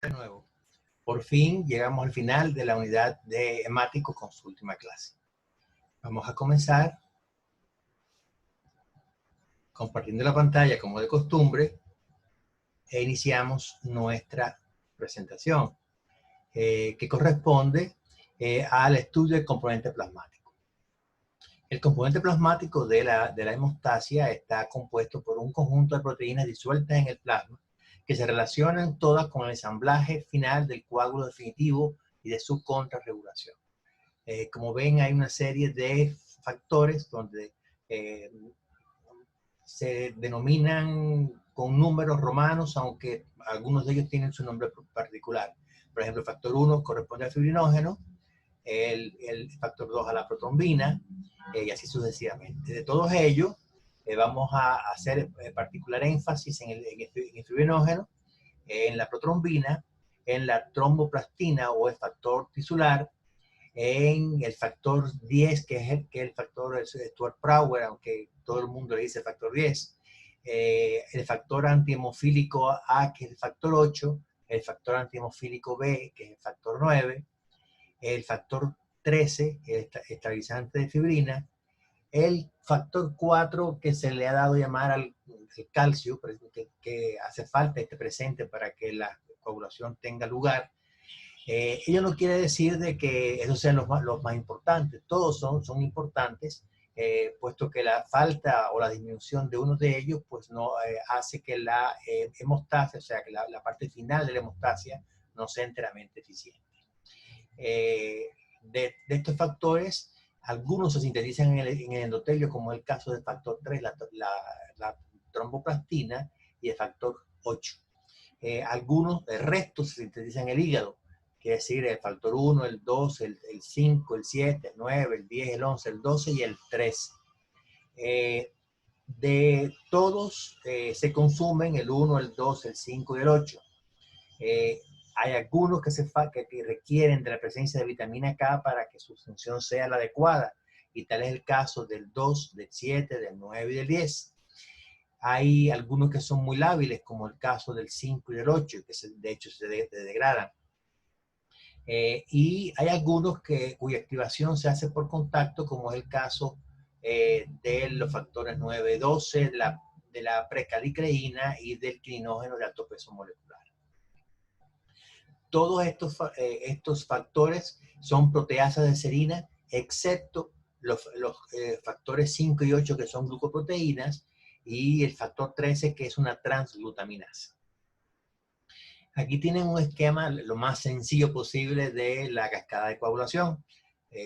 De nuevo, por fin llegamos al final de la unidad de hemáticos con su última clase. Vamos a comenzar compartiendo la pantalla como de costumbre e iniciamos nuestra presentación que corresponde al estudio del componente plasmático. El componente plasmático de la hemostasia está compuesto por un conjunto de proteínas disueltas en el plasma que se relacionan todas con el ensamblaje final del coágulo definitivo y de su contrarregulación. Como ven, hay una serie de factores donde se denominan con números romanos, aunque algunos de ellos tienen su nombre particular. Por ejemplo, el factor 1 corresponde al fibrinógeno, el factor 2 a la protrombina, y así sucesivamente. De todos ellos, vamos a hacer particular énfasis en el fibrinógeno, en la protrombina, en la tromboplastina o el factor tisular, en el factor 10, que es el factor Stuart-Prowler, aunque todo el mundo le dice factor 10, el factor antihemofílico A, que es el factor 8, el factor antihemofílico B, que es el factor 9, el factor 13, el estabilizante de fibrina, el factor 4, que se le ha dado a llamar al calcio, que hace falta esté presente para que la coagulación tenga lugar. Ello no quiere decir de que esos sean los más importantes, todos son importantes, puesto que la falta o la disminución de uno de ellos pues no hace que la hemostasia, o sea, que la parte final de la hemostasia no sea enteramente eficiente. De estos factores, algunos se sintetizan en el endotelio, como es el caso del factor 3, la tromboplastina, y el factor 8. Algunos, el resto, se sintetizan en el hígado, que es decir, el factor 1, el 2, el 5, el 7, el 9, el 10, el 11, el 12 y el 13. De todos se consumen el 1, el 2, el 5 y el 8. Hay algunos que requieren de la presencia de vitamina K para que su función sea la adecuada, y tal es el caso del 2, del 7, del 9 y del 10. Hay algunos que son muy lábiles, como el caso del 5 y del 8, que de hecho se degradan. Y hay algunos cuya activación se hace por contacto, como es el caso de los factores 9 y 12, de la precalicreína y del quinógeno de alto peso molecular. Todos estos factores son proteasas de serina, excepto los factores 5 y 8, que son glucoproteínas, y el factor 13, que es una transglutaminasa. Aquí tienen un esquema lo más sencillo posible de la cascada de coagulación.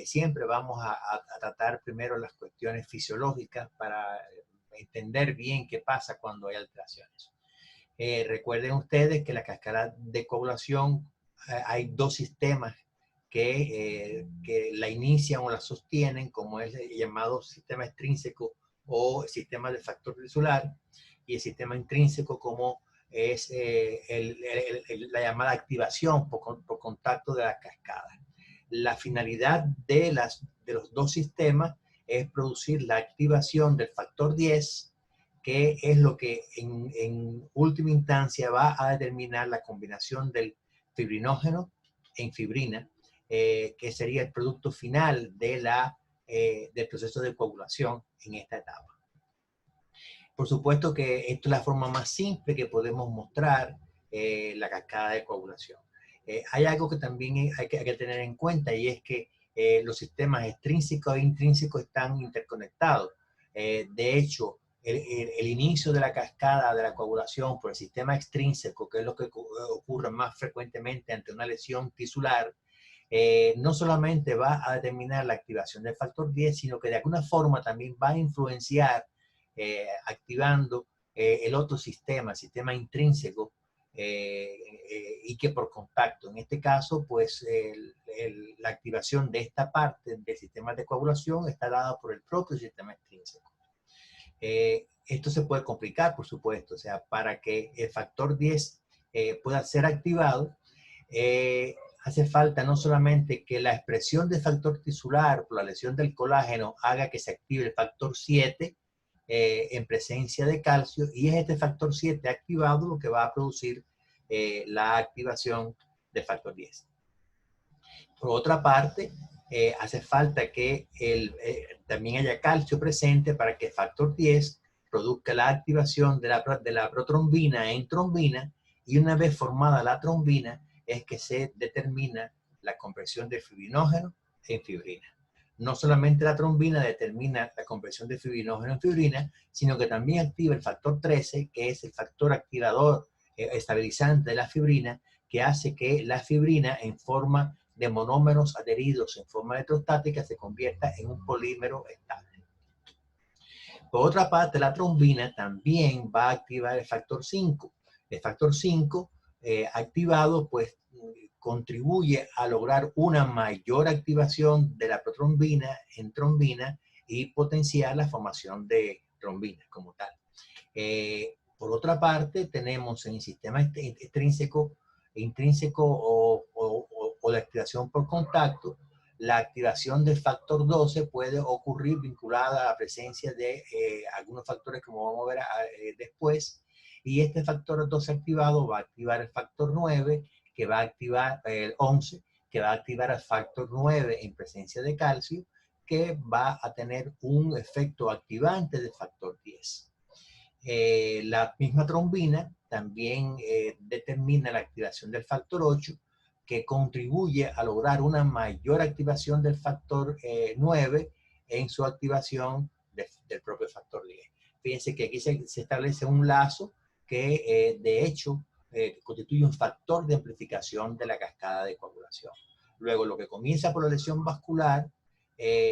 Siempre vamos a tratar primero las cuestiones fisiológicas para entender bien qué pasa cuando hay alteraciones. Recuerden ustedes que la cascada de coagulación hay dos sistemas que la inician o la sostienen, como es el llamado sistema extrínseco o sistema de factor tisular, y el sistema intrínseco, como es la llamada activación por contacto de la cascada. La finalidad de los dos sistemas es producir la activación del factor 10, que es lo que en última instancia va a determinar la combinación del fibrinógeno en fibrina, que sería el producto final del proceso de coagulación en esta etapa. Por supuesto que esto es la forma más simple que podemos mostrar la cascada de coagulación. Hay algo que también hay que tener en cuenta, y es que los sistemas extrínsecos e intrínsecos están interconectados. De hecho, el inicio de la cascada de la coagulación por el sistema extrínseco, que es lo que ocurre más frecuentemente ante una lesión tisular, no solamente va a determinar la activación del factor 10, sino que de alguna forma también va a influenciar activando el otro sistema, el sistema intrínseco, y que por contacto, en este caso, pues la activación de esta parte del sistema de coagulación está dada por el propio sistema extrínseco. Esto se puede complicar, por supuesto, o sea, para que el factor 10 pueda ser activado, hace falta no solamente que la expresión del factor tisular por la lesión del colágeno haga que se active el factor 7 en presencia de calcio, y es este factor 7 activado lo que va a producir la activación del factor 10. Por otra parte, hace falta que también haya calcio presente para que el factor 10 produzca la activación de la protrombina en trombina, y una vez formada la trombina es que se determina la conversión de fibrinógeno en fibrina. No solamente la trombina determina la conversión de fibrinógeno en fibrina, sino que también activa el factor 13, que es el factor activador estabilizante de la fibrina, que hace que la fibrina en forma de monómeros adheridos en forma electrostática se convierta en un polímero estable. Por otra parte, la trombina también va a activar el factor 5. El factor 5 activado pues contribuye a lograr una mayor activación de la protrombina en trombina y potenciar la formación de trombina como tal. Por otra parte, tenemos en el sistema intrínseco o de activación por contacto, la activación del factor 12 puede ocurrir vinculada a la presencia de algunos factores como vamos a ver después, y este factor 12 activado va a activar el factor 9, que va a activar el 11, que va a activar el factor 9 en presencia de calcio, que va a tener un efecto activante del factor 10. La misma trombina también determina la activación del factor 8, que contribuye a lograr una mayor activación del factor 9 en su activación del propio factor 10. Fíjense que aquí se establece un lazo que de hecho constituye un factor de amplificación de la cascada de coagulación. Luego, lo que comienza por la lesión vascular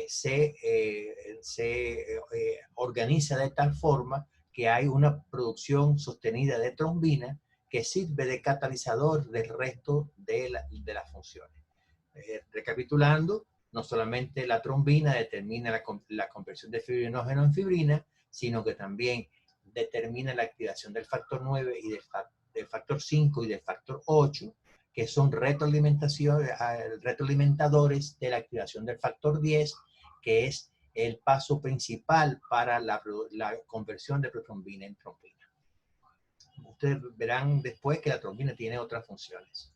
se organiza de tal forma que hay una producción sostenida de trombina que sirve de catalizador del resto de las funciones. Recapitulando, no solamente la trombina determina la conversión de fibrinógeno en fibrina, sino que también determina la activación del factor 9 y del factor 5 y del factor 8, que son retroalimentadores de la activación del factor 10, que es el paso principal para la conversión de protrombina en trombina. Ustedes verán después que la trombina tiene otras funciones.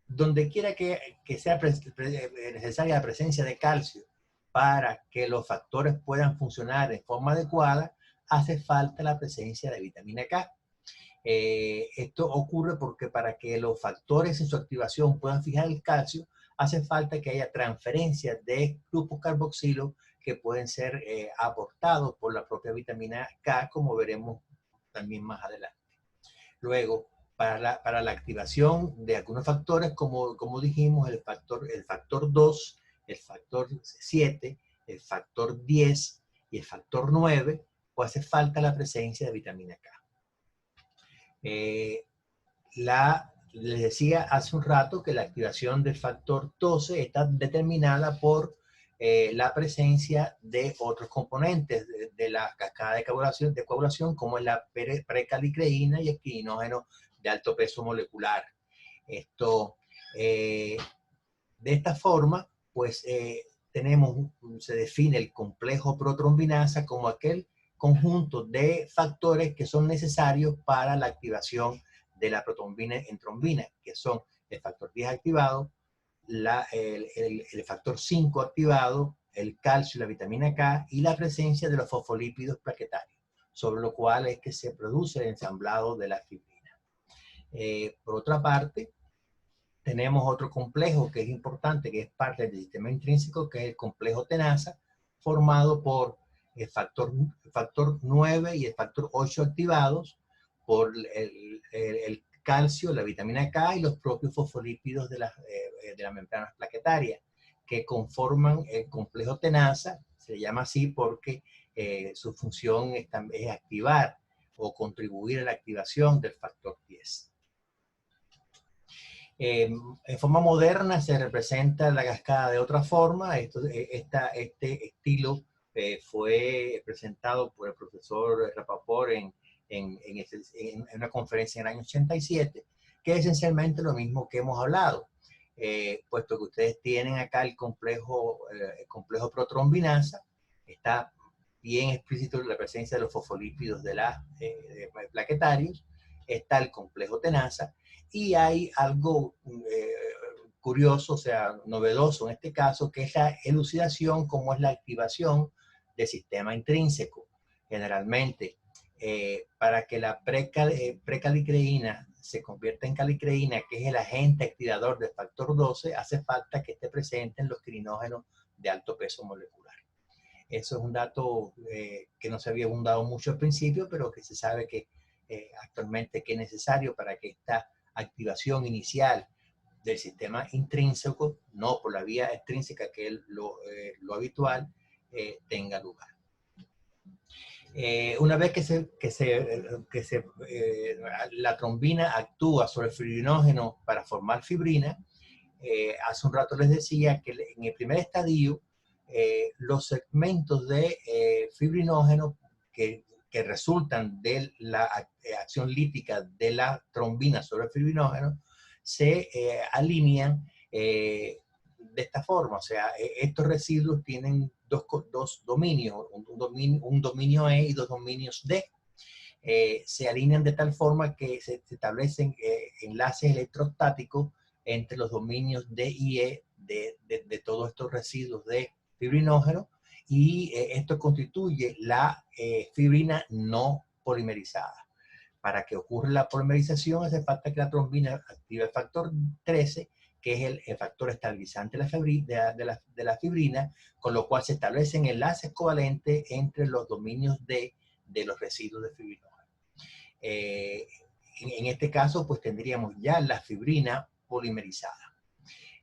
Donde quiera que sea necesaria la presencia de calcio para que los factores puedan funcionar de forma adecuada, hace falta la presencia de vitamina K. Esto ocurre porque para que los factores en su activación puedan fijar el calcio, hace falta que haya transferencias de grupos carboxilo que pueden ser aportados por la propia vitamina K, como veremos también más adelante. Luego, para la activación de algunos factores, como dijimos, el factor 2, el factor 7, el factor 10 y el factor 9, pues hace falta la presencia de vitamina K. Les decía hace un rato que la activación del factor 12 está determinada por la presencia de otros componentes de la cascada de coagulación, como es la precalicreína y el quininógeno de alto peso molecular. De esta forma, pues se define el complejo protrombinasa como aquel conjunto de factores que son necesarios para la activación de la protrombina en trombina, que son el factor 10 activado, el factor 5 activado, el calcio y la vitamina K, y la presencia de los fosfolípidos plaquetarios, sobre lo cual es que se produce el ensamblado de la fibrina. Por otra parte, tenemos otro complejo que es importante, que es parte del sistema intrínseco, que es el complejo tenaza, formado por el factor 9 y el factor 8 activados por el calcio, la vitamina K y los propios fosfolípidos de las membranas plaquetarias, que conforman el complejo tenaza. Se llama así porque su función es activar o contribuir a la activación del factor 10. En forma moderna se representa la cascada de otra forma. Este estilo fue presentado por el profesor Rapaport en una conferencia en el año 87, que es esencialmente lo mismo que hemos hablado, puesto que ustedes tienen acá el complejo protrombinasa, está bien explícito la presencia de los fosfolípidos de los plaquetarios, está el complejo tenaza, y hay algo curioso, o sea, novedoso en este caso, que es la elucidación, como es la activación del sistema intrínseco. Generalmente, para que la precalicreína se convierta en calicreína, que es el agente activador del factor 12, hace falta que esté presente en los quirinógenos de alto peso molecular. Eso es un dato que no se había abundado mucho al principio, pero que se sabe que actualmente que es necesario para que esta activación inicial del sistema intrínseco, no por la vía extrínseca que es lo habitual, tenga lugar. Una vez la trombina actúa sobre el fibrinógeno para formar fibrina, hace un rato les decía que en el primer estadio, los segmentos de fibrinógeno que resultan de la acción lítica de la trombina sobre el fibrinógeno se alinean de esta forma. O sea, estos residuos tienen dos dominios, un dominio E y dos dominios D. Se alinean de tal forma que se establecen enlaces electrostáticos entre los dominios D y E de todos estos residuos de fibrinógeno, y esto constituye la fibrina no polimerizada. Para que ocurra la polimerización hace falta que la trombina active el factor 13, que es el factor estabilizante de la fibrina, con lo cual se establecen enlaces covalentes entre los dominios D de los residuos de fibrinógeno. En este caso, pues tendríamos ya la fibrina polimerizada.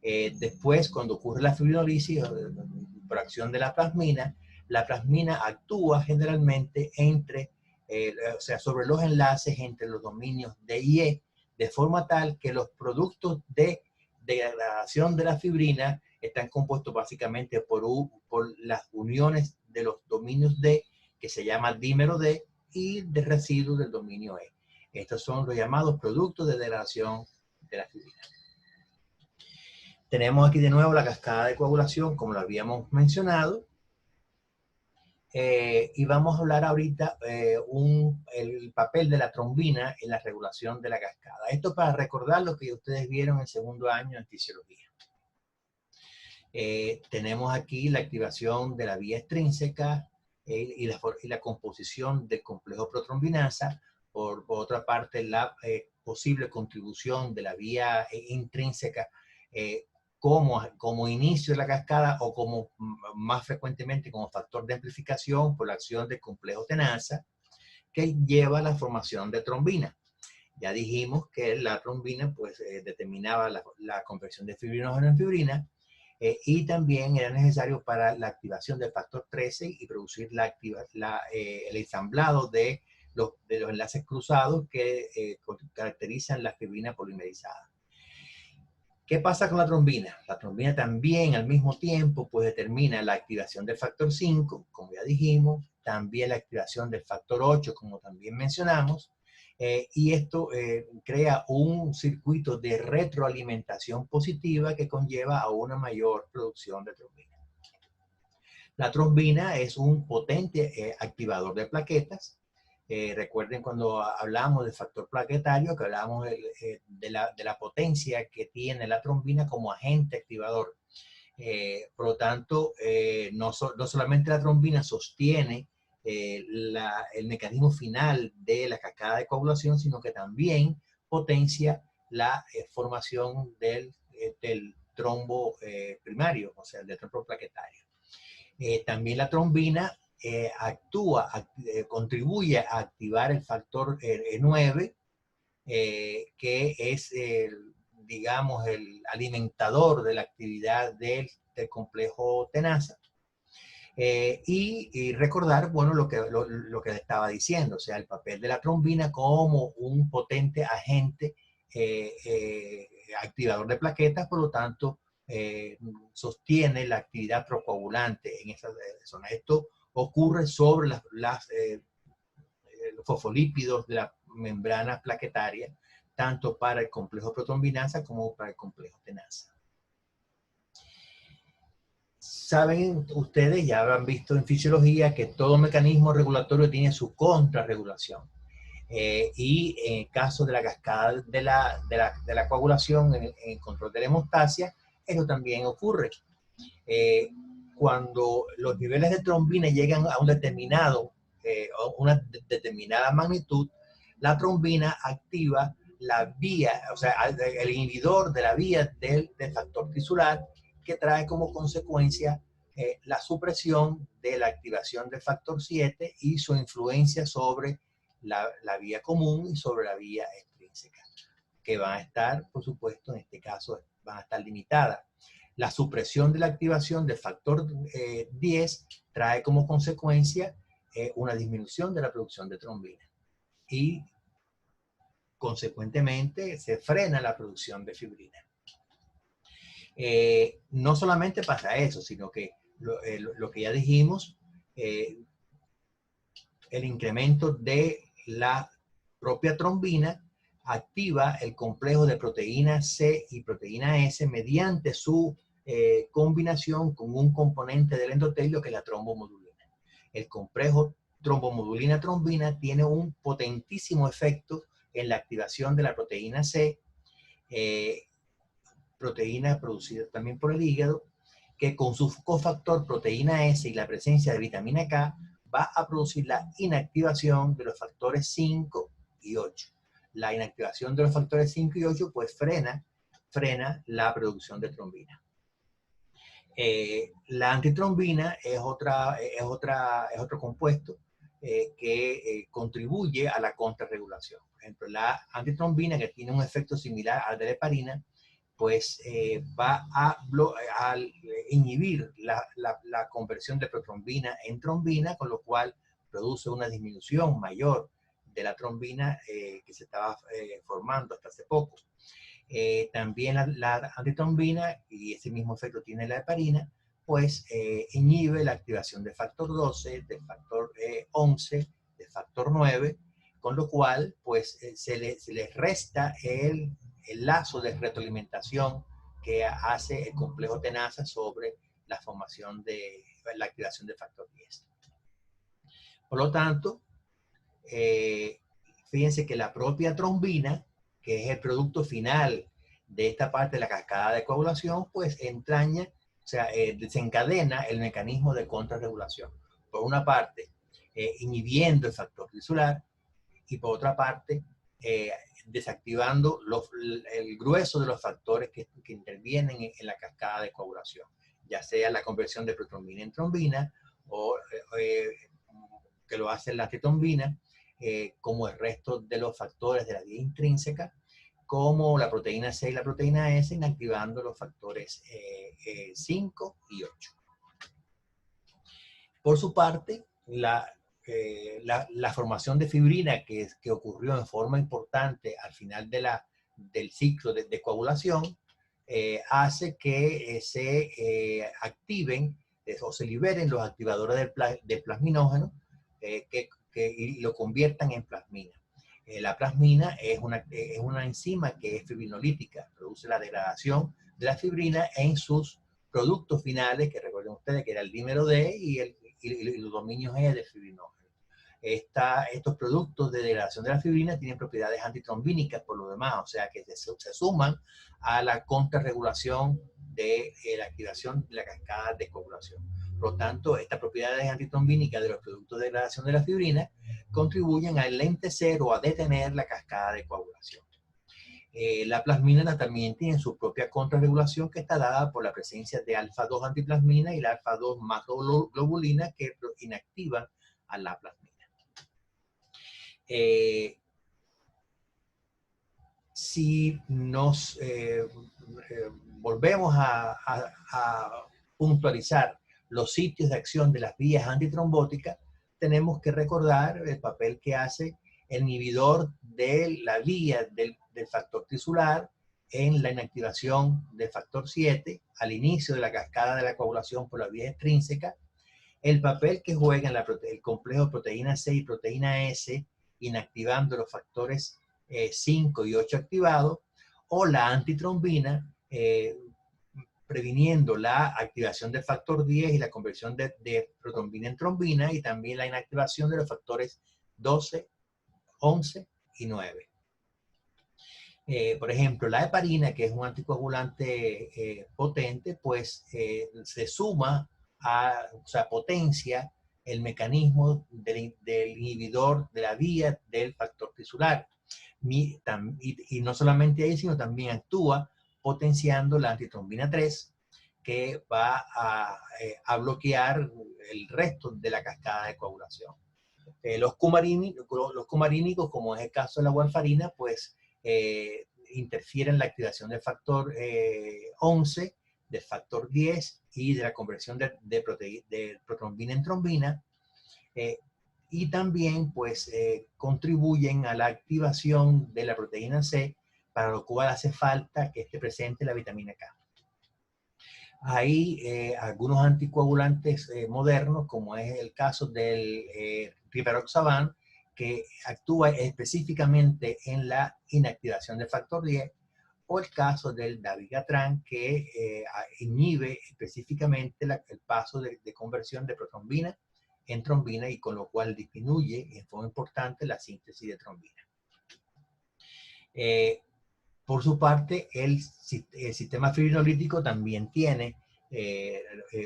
Después, cuando ocurre la fibrinolisis por acción de la plasmina actúa generalmente sobre los enlaces entre los dominios D y E, de forma tal que los productos de degradación de la fibrina están compuestos básicamente por las uniones de los dominios D, que se llama dímero D, y de residuos del dominio E. Estos son los llamados productos de degradación de la fibrina. Tenemos aquí de nuevo la cascada de coagulación, como lo habíamos mencionado. Y vamos a hablar ahorita el papel de la trombina en la regulación de la cascada. Esto para recordar lo que ustedes vieron en segundo año en fisiología. Tenemos aquí la activación de la vía extrínseca y la composición del complejo protrombinasa. Por otra parte, la posible contribución de la vía intrínseca como inicio de la cascada, o como más frecuentemente como factor de amplificación por la acción del complejo tenaza, que lleva a la formación de trombina. Ya dijimos que la trombina pues determinaba la conversión de fibrinógeno en fibrina, y también era necesario para la activación del factor 13 y producir el ensamblado de los enlaces cruzados que caracterizan la fibrina polimerizada. ¿Qué pasa con la trombina? La trombina también al mismo tiempo pues determina la activación del factor 5, como ya dijimos, también la activación del factor 8, como también mencionamos, y esto crea un circuito de retroalimentación positiva que conlleva a una mayor producción de trombina. La trombina es un potente activador de plaquetas. Recuerden cuando hablamos del factor plaquetario, que hablábamos de la potencia que tiene la trombina como agente activador. Por lo tanto, no solamente la trombina sostiene el mecanismo final de la cascada de coagulación, sino que también potencia la formación del trombo primario, o sea, del trombo plaquetario. También la trombina contribuye a activar el factor E9, que es, digamos, el alimentador de la actividad del complejo tenaza. Y recordar, bueno, lo que le estaba diciendo, o sea, el papel de la trombina como un potente agente activador de plaquetas, por lo tanto, sostiene la actividad procoagulante en esa zona. Esto ocurre sobre los fosfolípidos de la membrana plaquetaria, tanto para el complejo protrombinasa como para el complejo tenaza. saben ustedes, ya habrán visto en fisiología, que todo mecanismo regulatorio tiene su contrarregulación. Y en el caso de la cascada de la coagulación, en el control de la hemostasia, eso también ocurre. Cuando los niveles de trombina llegan a un determinado, una determinada magnitud, la trombina activa la vía, o sea, el inhibidor de la vía del factor tisular, que trae como consecuencia la supresión de la activación del factor 7 y su influencia sobre la vía común y sobre la vía extrínseca, que van a estar, por supuesto, en este caso, van a estar limitadas. La supresión de la activación del factor 10 trae como consecuencia una disminución de la producción de trombina y, consecuentemente, se frena la producción de fibrina. No solamente pasa eso, sino que lo que ya dijimos, el incremento de la propia trombina activa el complejo de proteína C y proteína S mediante su combinación con un componente del endotelio que es la trombomodulina. El complejo trombomodulina-trombina tiene un potentísimo efecto en la activación de la proteína C, proteína producida también por el hígado, que con su cofactor proteína S y la presencia de vitamina K va a producir la inactivación de los factores 5 y 8. La inactivación de los factores 5 y 8 pues frena la producción de trombina. La antitrombina es otro compuesto que contribuye a la contrarregulación. Por ejemplo, la antitrombina, que tiene un efecto similar al de la heparina, pues va a inhibir la conversión de protrombina en trombina, con lo cual produce una disminución mayor de la trombina que se estaba formando hasta hace poco. También la antitrombina, y ese mismo efecto tiene la heparina, pues inhibe la activación del factor 12, del factor 11, del factor 9, con lo cual pues se le resta el lazo de retroalimentación que hace el complejo tenaza sobre la formación de la activación del factor 10. Por lo tanto, fíjense que la propia trombina, que es el producto final de esta parte de la cascada de coagulación, pues entraña, o sea, desencadena el mecanismo de contrarregulación. Por una parte, inhibiendo el factor tisular, y por otra parte, desactivando el grueso de los factores que intervienen en la cascada de coagulación, ya sea la conversión de protrombina en trombina o que lo hace la antitrombina, como el resto de los factores de la vía intrínseca, como la proteína C y la proteína S, inactivando los factores 5 y 8. Por su parte, la formación de fibrina que ocurrió en forma importante al final del ciclo de coagulación, hace que se activen o se liberen los activadores del plasminógeno y lo conviertan en plasmina. La plasmina es una enzima que es fibrinolítica, produce la degradación de la fibrina en sus productos finales, que recuerden ustedes que era el dímero D y los dominios E de fibrinógeno. Estos productos de degradación de la fibrina tienen propiedades antitrombínicas por lo demás, o sea que se suman a la contrarregulación de la activación de la cascada de coagulación. Por lo tanto, estas propiedades antitrombínicas de los productos de degradación de la fibrina contribuyen a enlentecer o a detener la cascada de coagulación. La plasmina también tiene su propia contrarregulación, que está dada por la presencia de alfa-2 antiplasmina y la alfa-2 macroglobulina, que inactivan a la plasmina. Si nos volvemos a puntualizar los sitios de acción de las vías antitrombóticas, tenemos que recordar el papel que hace el inhibidor de la vía del factor tisular en la inactivación del factor 7 al inicio de la cascada de la coagulación por la vía extrínseca, el papel que juega en el complejo proteína C y proteína S inactivando los factores 5 y 8 activados, o la antitrombina previniendo la activación del factor 10 y la conversión de protrombina en trombina, y también la inactivación de los factores 12, 11 y 9. Por ejemplo, la heparina, que es un anticoagulante potente, pues se suma o sea, potencia el mecanismo del inhibidor de la vía del factor tisular. Y no solamente ahí, sino también actúa potenciando la antitrombina 3, que va a bloquear el resto de la cascada de coagulación. Los cumarínicos, como es el caso de la warfarina, pues interfieren en la activación del factor 11, del factor 10 y de la conversión de protrombina en trombina, y también pues contribuyen a la activación de la proteína C, para lo cual hace falta que esté presente la vitamina K. Hay algunos anticoagulantes modernos, como es el caso del rivaroxaban, que actúa específicamente en la inactivación del factor 10, o el caso del dabigatran, que inhibe específicamente el paso de conversión de protrombina en trombina, y con lo cual disminuye en forma importante la síntesis de trombina. Por su parte, el sistema fibrinolítico también tiene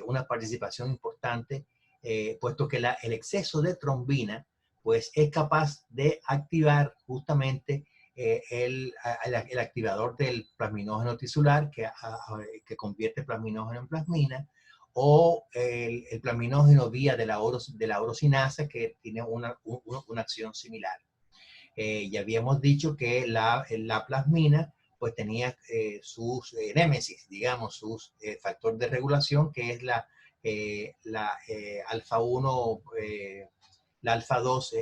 una participación importante, puesto que el exceso de trombina pues es capaz de activar justamente el activador del plasminógeno tisular, que convierte plasminógeno en plasmina, o el plasminógeno vía de la orosinasa, que tiene una acción similar. Ya habíamos dicho que la plasmina pues tenía sus némesis, digamos, sus factor de regulación, que es la alfa 1, la alfa 2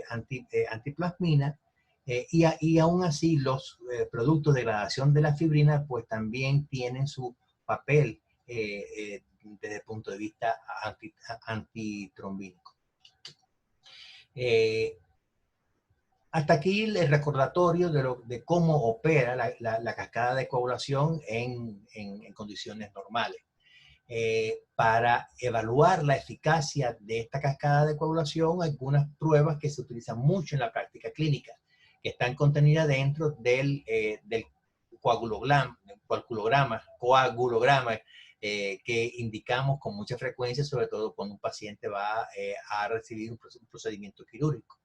antiplasmina, y aún así los productos de degradación de la fibrina pues también tienen su papel desde el punto de vista antitrombínico. Hasta aquí el recordatorio de cómo opera la cascada de coagulación en condiciones normales. Para evaluar la eficacia de esta cascada de coagulación, hay algunas pruebas que se utilizan mucho en la práctica clínica, que están contenidas dentro del coagulograma, que indicamos con mucha frecuencia, sobre todo cuando un paciente va a recibir un procedimiento quirúrgico,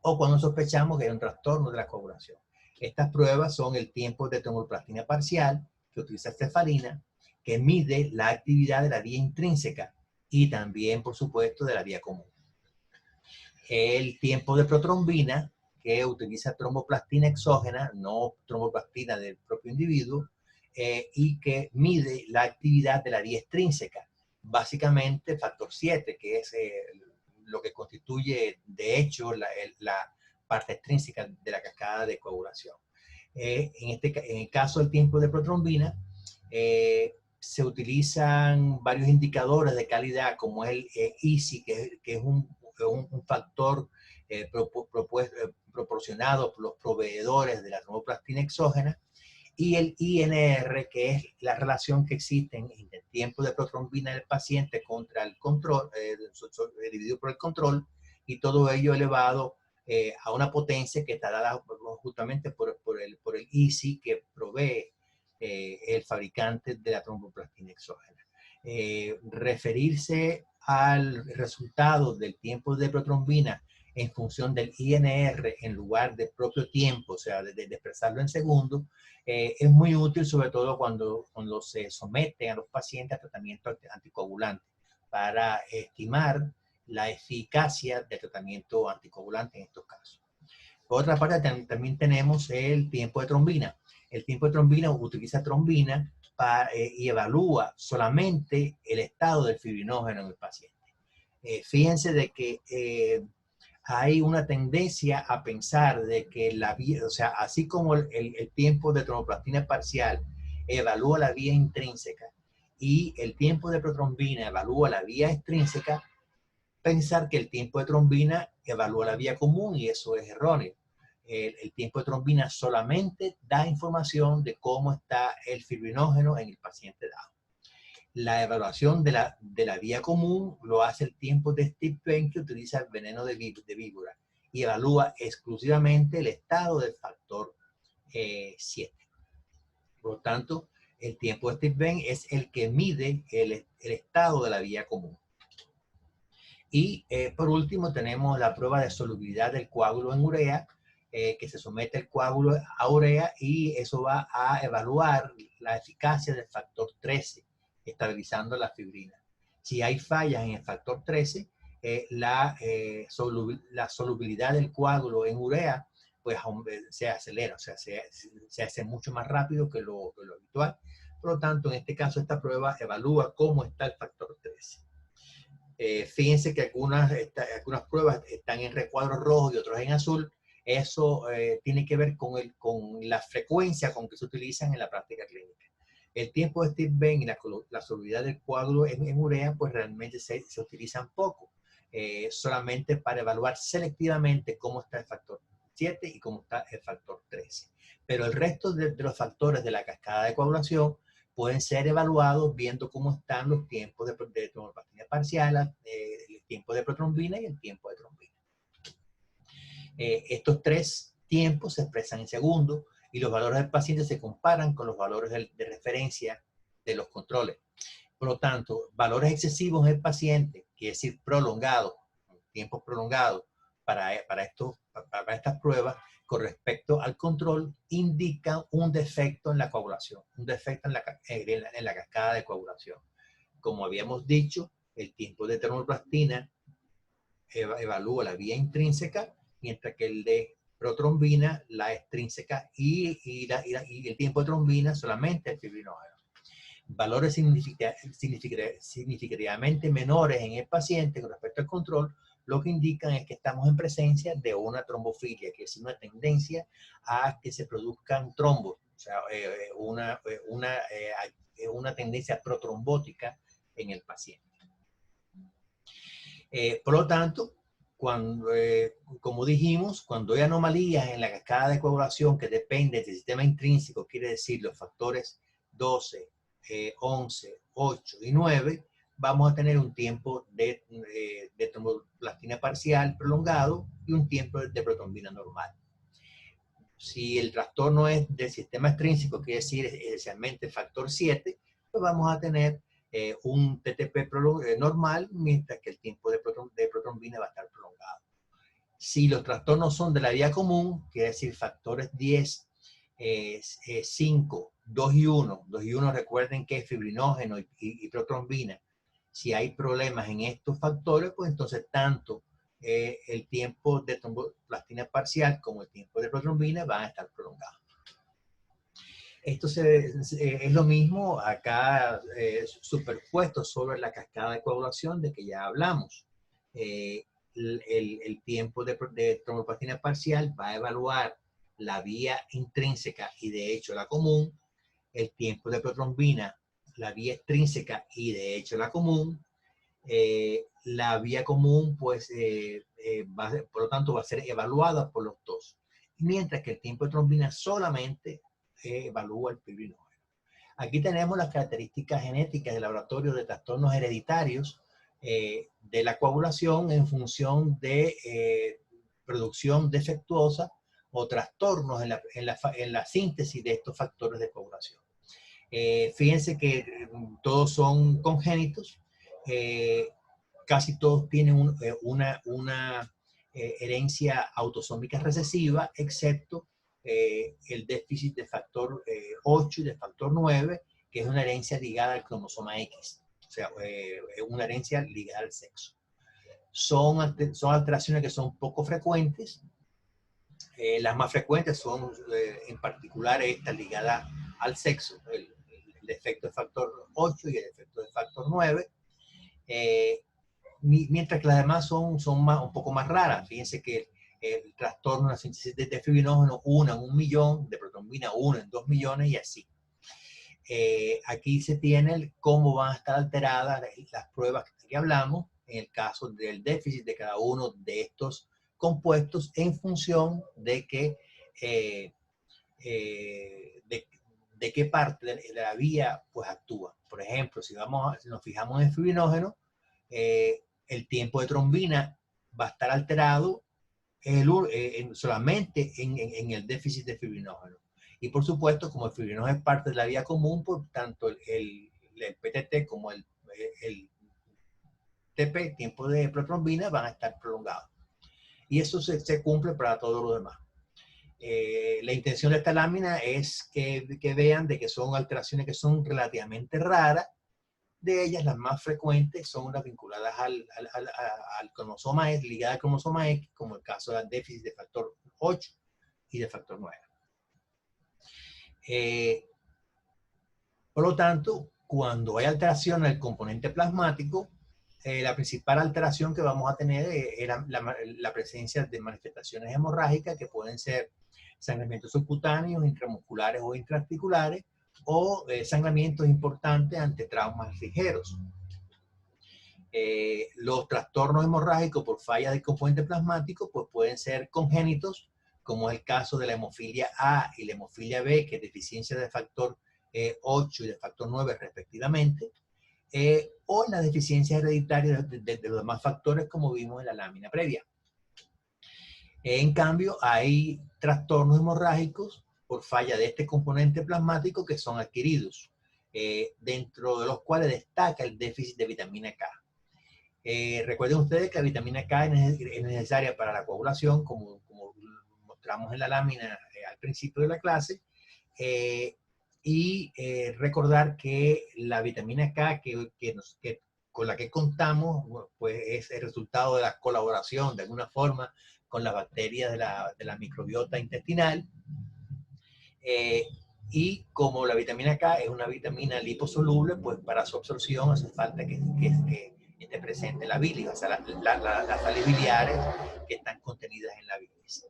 o cuando sospechamos que hay un trastorno de la coagulación. Estas pruebas son el tiempo de tromboplastina parcial, que utiliza cefalina, que mide la actividad de la vía intrínseca y también, por supuesto, de la vía común. El tiempo de protrombina, que utiliza tromboplastina exógena, no tromboplastina del propio individuo, y que mide la actividad de la vía extrínseca, básicamente el factor 7, que es lo que constituye, de hecho, la parte extrínseca de la cascada de coagulación. En el caso del tiempo de protrombina, se utilizan varios indicadores de calidad, como es el EASI, que es un factor proporcionado por los proveedores de la tromboplastina exógena, y el INR, que es la relación que existe entre el tiempo de protrombina del paciente contra el control, dividido por el control, y todo ello elevado a una potencia que está dada justamente por el EASI que provee el fabricante de la tromboplastina exógena. Referirse al resultado del tiempo de protrombina en función del INR en lugar del propio tiempo, o sea, de expresarlo en segundos, es muy útil, sobre todo cuando se someten a los pacientes a tratamiento anticoagulante, para estimar la eficacia del tratamiento anticoagulante en estos casos. Por otra parte, también tenemos el tiempo de trombina. El tiempo de trombina utiliza trombina y evalúa solamente el estado del fibrinógeno en el paciente. Fíjense de que hay una tendencia a pensar de que la vía, o sea, así como el tiempo de tromboplastina parcial evalúa la vía intrínseca y el tiempo de protrombina evalúa la vía extrínseca, pensar que el tiempo de trombina evalúa la vía común, y eso es erróneo. El tiempo de trombina solamente da información de cómo está el fibrinógeno en el paciente dado. La evaluación de la vía común lo hace el tiempo de Steve Venn, que utiliza el veneno de víbora y evalúa exclusivamente el estado del factor 7. Por lo tanto, el tiempo de Steve Venn es el que mide el estado de la vía común. Y por último tenemos la prueba de solubilidad del coágulo en urea, que se somete el coágulo a urea y eso va a evaluar la eficacia del factor 13, estabilizando la fibrina. Si hay fallas en el factor 13, la solubilidad del coágulo en urea pues se acelera, o sea, se hace mucho más rápido que lo habitual. Por lo tanto, en este caso, esta prueba evalúa cómo está el factor 13. Fíjense que algunas pruebas están en recuadros rojos y otras en azul. Eso tiene que ver con la frecuencia con que se utilizan en la práctica clínica. El tiempo de Steve Venn y la solubilidad del coágulo en urea, pues realmente se utilizan poco, solamente para evaluar selectivamente cómo está el factor 7 y cómo está el factor 13. Pero el resto de los factores de la cascada de coagulación pueden ser evaluados viendo cómo están los tiempos de tromboplastina parcial, el tiempo de protrombina y el tiempo de trombina. Estos tres tiempos se expresan en segundos y los valores del paciente se comparan con los valores de referencia de los controles. Por lo tanto, valores excesivos en el paciente, quiere decir prolongados, tiempos prolongados para estas pruebas, con respecto al control, indican un defecto en la coagulación, un defecto en la cascada de coagulación. Como habíamos dicho, el tiempo de tromboplastina evalúa la vía intrínseca, mientras que el de protrombina la extrínseca y el tiempo de trombina solamente el fibrinógeno. Valores significativamente menores en el paciente con respecto al control, lo que indican es que estamos en presencia de una trombofilia, que es una tendencia a que se produzcan trombos, o sea, una tendencia protrombótica en el paciente. Por lo tanto, como dijimos, cuando hay anomalías en la cascada de coagulación que dependen del sistema intrínseco, quiere decir los factores 12, 11, 8 y 9, vamos a tener un tiempo de tromboplastina parcial prolongado y un tiempo de protrombina normal. Si el trastorno es del sistema extrínseco, quiere decir esencialmente factor 7, pues vamos a tener un TTP normal, mientras que el tiempo de protrombina va a estar prolongado. Si los trastornos son de la vía común, quiere decir factores 10, 5, 2 y 1. 2 y 1 recuerden que es fibrinógeno y protrombina. Si hay problemas en estos factores, pues entonces tanto el tiempo de tromboplastina parcial como el tiempo de protrombina van a estar prolongados. Esto es lo mismo acá superpuesto sobre la cascada de coagulación de que ya hablamos. El tiempo de tromboplastina parcial va a evaluar la vía intrínseca y de hecho la común, el tiempo de protrombina, la vía extrínseca y de hecho la común. La vía común, pues, por lo tanto, va a ser evaluada por los dos. Mientras que el tiempo de trombina solamente evalúa el fibrinógeno. Aquí tenemos las características genéticas del laboratorio de trastornos hereditarios de la coagulación en función de producción defectuosa o trastornos en la síntesis de estos factores de coagulación. Fíjense que todos son congénitos, casi todos tienen una herencia autosómica recesiva, excepto el déficit de factor 8 y de factor 9, que es una herencia ligada al cromosoma X, o sea, es una herencia ligada al sexo. Son alteraciones que son poco frecuentes. Las más frecuentes son, en particular, esta ligada al sexo, el defecto de factor 8 y el defecto de factor 9. Mientras que las demás son un poco más raras. Fíjense que el trastorno de la síntesis de fibrinógeno, 1 en 1 millón, de protrombina 1 en 2 millones y así. Aquí se tiene cómo van a estar alteradas las pruebas que hablamos en el caso del déficit de cada uno de estos compuestos en función de que de qué parte de la vía pues actúa. Por ejemplo, si nos fijamos en el fibrinógeno, el tiempo de trombina va a estar alterado solamente en el déficit de fibrinógeno. Y por supuesto, como el fibrinógeno es parte de la vía común, pues tanto el PTT como el TP, tiempo de protrombina, van a estar prolongados. Y eso se cumple para todo lo demás. La intención de esta lámina es que vean de que son alteraciones que son relativamente raras. De ellas, las más frecuentes son las vinculadas al cromosoma X, ligadas al cromosoma X, como el caso del déficit de factor 8 y de factor 9. Por lo tanto, cuando hay alteración en el componente plasmático, la principal alteración que vamos a tener es la presencia de manifestaciones hemorrágicas que pueden ser sangramientos subcutáneos, intramusculares o intraarticulares, o sangramientos importantes ante traumas ligeros. Los trastornos hemorrágicos por falla del componente plasmático pues pueden ser congénitos, como es el caso de la hemofilia A y la hemofilia B, que es deficiencia de factor 8 y de factor 9 respectivamente, o en las deficiencias hereditarias de los demás factores, como vimos en la lámina previa. En cambio, hay trastornos hemorrágicos por falla de este componente plasmático que son adquiridos, dentro de los cuales destaca el déficit de vitamina K. Recuerden ustedes que la vitamina K es necesaria para la coagulación, como mostramos en la lámina al principio de la clase, y recordar que la vitamina K con la que contamos, pues es el resultado de la colaboración de alguna forma con las bacterias de la microbiota intestinal. Y como la vitamina K es una vitamina liposoluble, pues para su absorción hace falta que esté presente la bilis, o sea, las sales biliares que están contenidas en la bilis.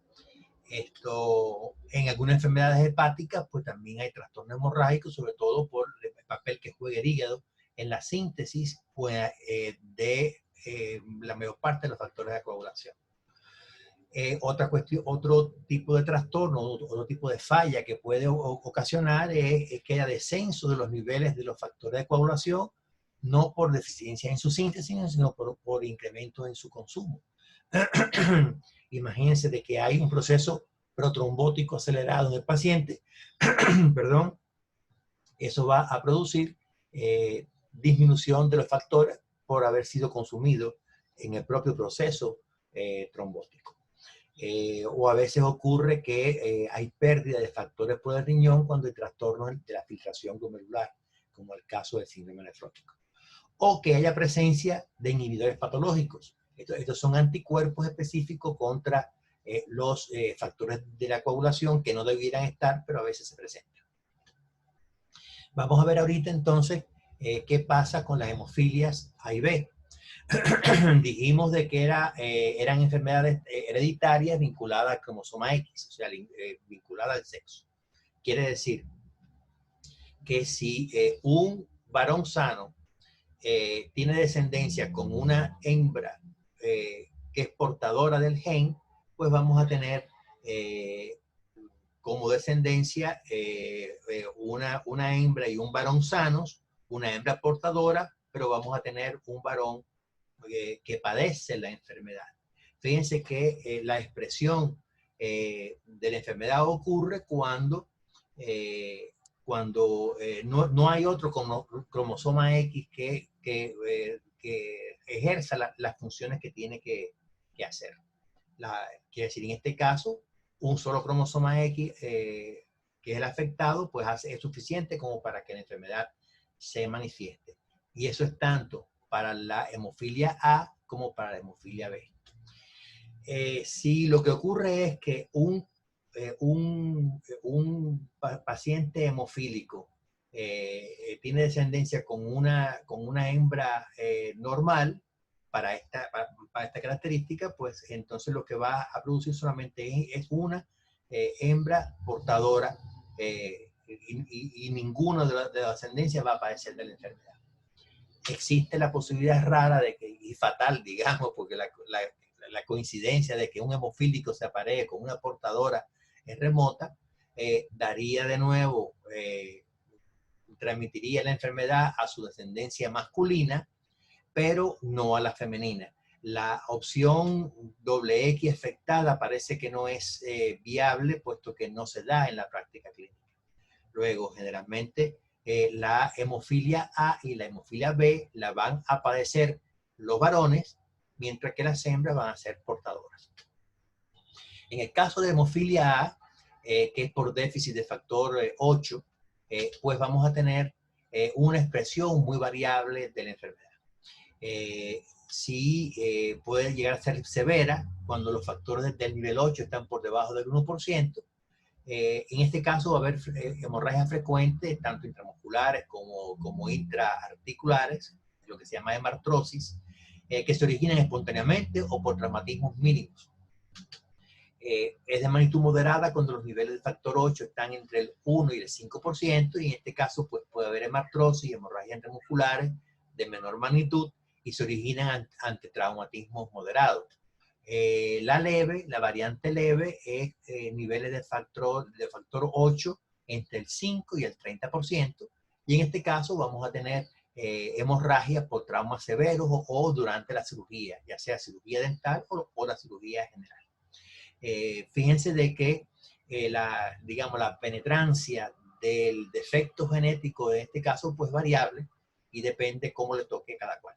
En algunas enfermedades hepáticas, pues también hay trastornos hemorrágicos, sobre todo por el papel que juega el hígado en la síntesis pues, de la mayor parte de los factores de coagulación. Otro tipo de trastorno, otro tipo de falla que puede ocasionar es que haya descenso de los niveles de los factores de coagulación, no por deficiencia en su síntesis, sino por incremento en su consumo. Imagínense de que hay un proceso protrombótico acelerado en el paciente, perdón, eso va a producir disminución de los factores por haber sido consumido en el propio proceso trombótico. O a veces ocurre que hay pérdida de factores por el riñón cuando hay trastornos de la filtración glomerular, como el caso del síndrome nefrótico. O que haya presencia de inhibidores patológicos. Estos son anticuerpos específicos contra los factores de la coagulación que no debieran estar, pero a veces se presentan. Vamos a ver ahorita entonces qué pasa con las hemofilias A y B. Dijimos de que eran enfermedades hereditarias vinculadas al cromosoma X, o sea, vinculadas al sexo. Quiere decir que si un varón sano tiene descendencia con una hembra que es portadora del gen, pues vamos a tener como descendencia una hembra y un varón sanos, una hembra portadora, pero vamos a tener un varón que padece la enfermedad. Fíjense que la expresión de la enfermedad ocurre cuando no hay otro cromosoma X que ejerza las funciones que tiene que hacer. Quiere decir, en este caso, un solo cromosoma X que es el afectado, pues es suficiente como para que la enfermedad se manifieste. Y eso es tanto para la hemofilia A como para la hemofilia B. Si lo que ocurre es que un paciente hemofílico tiene descendencia con una hembra normal para esta característica, pues entonces lo que va a producir solamente es una hembra portadora y ninguno de la descendencia va a padecer de la enfermedad. Existe la posibilidad rara y fatal, digamos, porque la coincidencia de que un hemofílico se aparee con una portadora es remota, daría de nuevo transmitiría la enfermedad a su descendencia masculina, pero no a la femenina. La opción XX afectada parece que no es viable, puesto que no se da en la práctica clínica. Luego, generalmente, la hemofilia A y la hemofilia B la van a padecer los varones, mientras que las hembras van a ser portadoras. En el caso de hemofilia A, que es por déficit de factor 8, pues vamos a tener una expresión muy variable de la enfermedad. Sí puede llegar a ser severa cuando los factores del nivel 8 están por debajo del 1%. En este caso va a haber hemorragias frecuentes, tanto intramusculares como intraarticulares, lo que se llama hemartrosis, que se originan espontáneamente o por traumatismos mínimos. Es de magnitud moderada cuando los niveles de factor 8 están entre el 1 y el 5%, y en este caso pues, puede haber hemartrosis, hemorragias intramusculares de menor magnitud y se originan ante traumatismos moderados. La variante leve es niveles de factor 8 entre el 5 y el 30%, y en este caso vamos a tener hemorragia por traumas severos o durante la cirugía, ya sea cirugía dental o la cirugía general. Fíjense de que digamos, la penetrancia del defecto genético en este caso pues variable y depende cómo le toque a cada cual.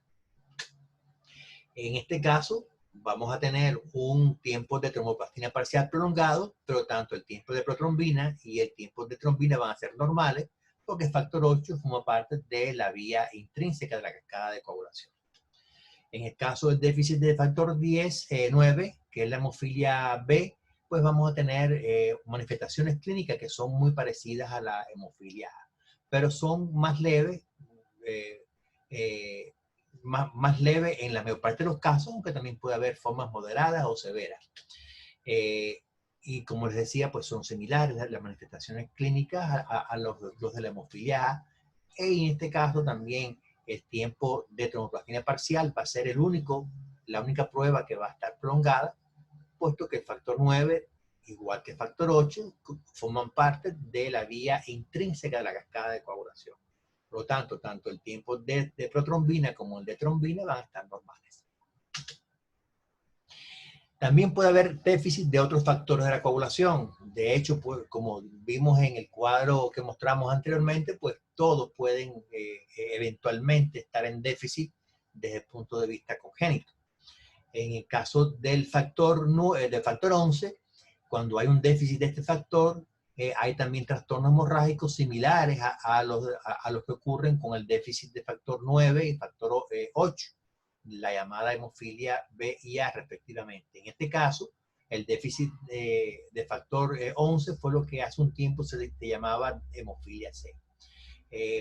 En este caso vamos a tener un tiempo de tromboplastina parcial prolongado, pero tanto el tiempo de protrombina y el tiempo de trombina van a ser normales porque el factor 8 forma parte de la vía intrínseca de la cascada de coagulación. En el caso del déficit de factor 9, que es la hemofilia B, pues vamos a tener manifestaciones clínicas que son muy parecidas a la hemofilia A, pero son más leves, más leve en la mayor parte de los casos, aunque también puede haber formas moderadas o severas. Y como les decía, pues son similares las manifestaciones clínicas a los de la hemofilia A, y en este caso también el tiempo de tromboplastina parcial va a ser la única prueba que va a estar prolongada, puesto que el factor 9, igual que el factor 8, forman parte de la vía intrínseca de la cascada de coagulación. Por lo tanto, tanto el tiempo de protrombina como el de trombina van a estar normales. También puede haber déficit de otros factores de la coagulación. De hecho, pues, como vimos en el cuadro que mostramos anteriormente, pues todos pueden eventualmente estar en déficit desde el punto de vista congénito. En el caso del factor 11, cuando hay un déficit de este factor, hay también trastornos hemorrágicos similares a los que ocurren con el déficit de factor 9 y factor 8. La llamada hemofilia B y A respectivamente. En este caso, el déficit de factor 11 fue lo que hace un tiempo se llamaba hemofilia C.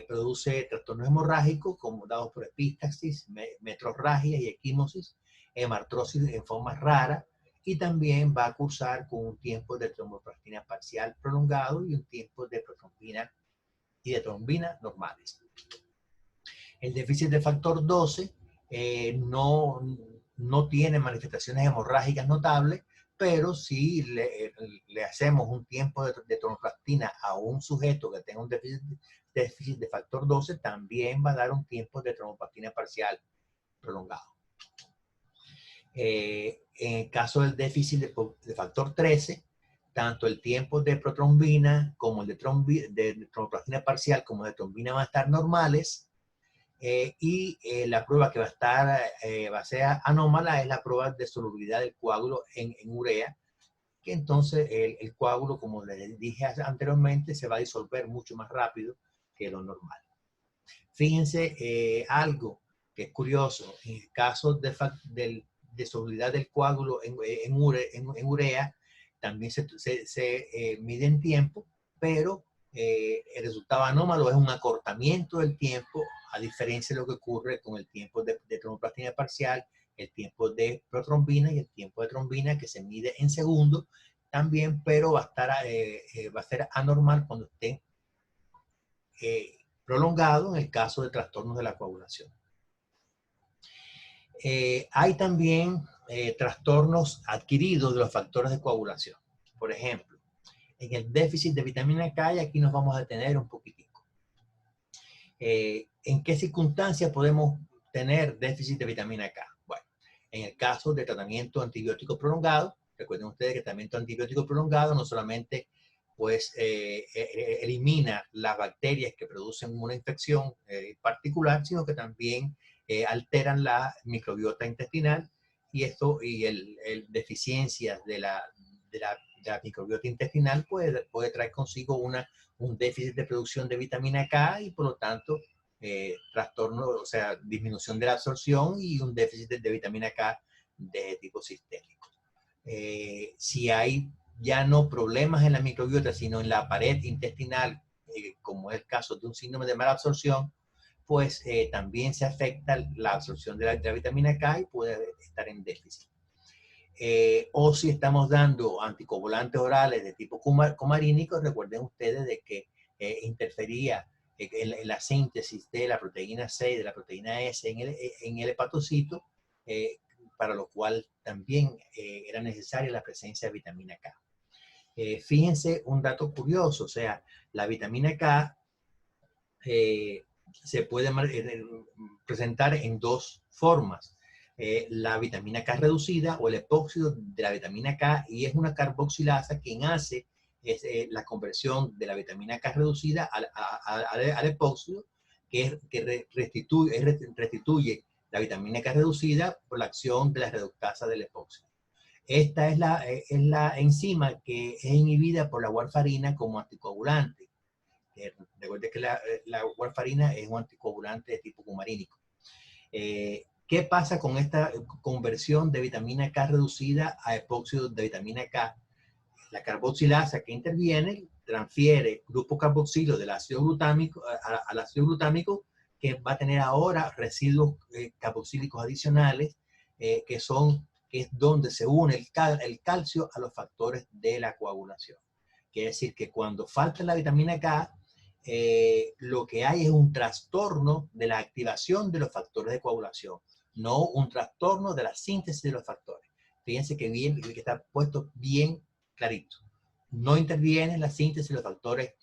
Produce trastornos hemorrágicos como dados por epístaxis, metrorragia y equimosis, hemartrosis en forma rara, y también va a cursar con un tiempo de tromboplastina parcial prolongado y un tiempo de protrombina y de trombina normales. El déficit de factor 12 no tiene manifestaciones hemorrágicas notables, pero si le hacemos un tiempo de tromboplastina a un sujeto que tenga un déficit de factor 12, también va a dar un tiempo de tromboplastina parcial prolongado. En el caso del déficit de factor 13, tanto el tiempo de protrombina como el de tromboplastina parcial como de trombina van a estar normales. La prueba que va a ser anómala es la prueba de solubilidad del coágulo en urea, que entonces el coágulo, como les dije anteriormente, se va a disolver mucho más rápido que lo normal. Fíjense algo que es curioso: en el caso de solubilidad del coágulo en urea, también se mide en tiempo, pero el resultado anómalo es un acortamiento del tiempo, a diferencia de lo que ocurre con el tiempo de tromboplastina parcial, el tiempo de protrombina y el tiempo de trombina, que se mide en segundos también, pero va a ser anormal cuando esté prolongado en el caso de trastornos de la coagulación. Hay también trastornos adquiridos de los factores de coagulación. Por ejemplo, en el déficit de vitamina K, y aquí nos vamos a detener un poquitico. ¿En qué circunstancias podemos tener déficit de vitamina K? Bueno, en el caso de tratamiento antibiótico prolongado, recuerden ustedes que el tratamiento antibiótico prolongado no solamente pues elimina las bacterias que producen una infección particular, sino que también alteran la microbiota intestinal y esto y deficiencias de la microbiota intestinal puede traer consigo un déficit de producción de vitamina K y por lo tanto trastorno, o sea, disminución de la absorción y un déficit de vitamina K de tipo sistémico. Si hay ya no problemas en la microbiota, sino en la pared intestinal, como es el caso de un síndrome de mala absorción, pues también se afecta la absorción de la vitamina K y puede estar en déficit. O si estamos dando anticoagulantes orales de tipo comarínico, recuerden ustedes de que interfería en la síntesis de la proteína C y de la proteína S en el hepatocito, para lo cual también era necesaria la presencia de vitamina K. Fíjense un dato curioso, o sea, la vitamina K se puede presentar en dos formas. La vitamina K reducida o el epóxido de la vitamina K, y es una carboxilasa quien hace la conversión de la vitamina K reducida al epóxido, que restituye la vitamina K reducida por la acción de la reductasa del epóxido. Esta es la enzima que es inhibida por la warfarina como anticoagulante. Recuerde que la warfarina es un anticoagulante de tipo cumarínico. ¿Qué pasa con esta conversión de vitamina K reducida a epóxido de vitamina K? La carboxilasa que interviene transfiere grupo carboxilo del ácido glutámico al ácido glutámico, que va a tener ahora residuos carboxílicos adicionales, que es donde se une el calcio a los factores de la coagulación. Quiere decir que cuando falta la vitamina K, lo que hay es un trastorno de la activación de los factores de coagulación, no un trastorno de la síntesis de los factores. Fíjense que está puesto bien clarito. No interviene en la síntesis de los factores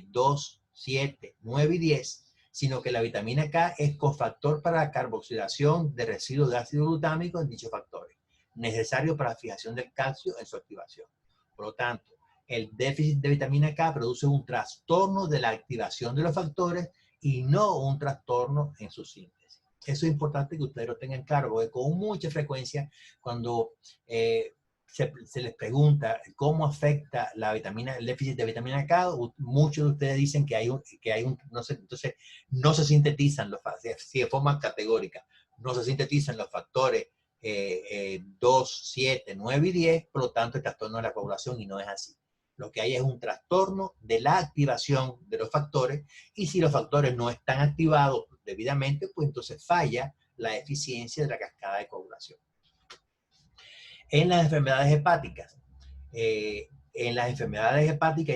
2, 7, 9 y 10, sino que la vitamina K es cofactor para la carboxilación de residuos de ácido glutámico en dichos factores, necesario para la fijación del calcio en su activación. Por lo tanto, el déficit de vitamina K produce un trastorno de la activación de los factores y no un trastorno en su síntesis. Eso es importante que ustedes lo tengan claro, porque con mucha frecuencia cuando se les pregunta cómo afecta el déficit de vitamina K, muchos de ustedes dicen que hay un no sé, entonces no se sintetizan de forma categórica, no se sintetizan los factores 2, 7, 9 y 10, por lo tanto el trastorno de la coagulación, y no es así. Lo que hay es un trastorno de la activación de los factores, y si los factores no están activados debidamente, pues entonces falla la eficiencia de la cascada de coagulación. En las enfermedades hepáticas,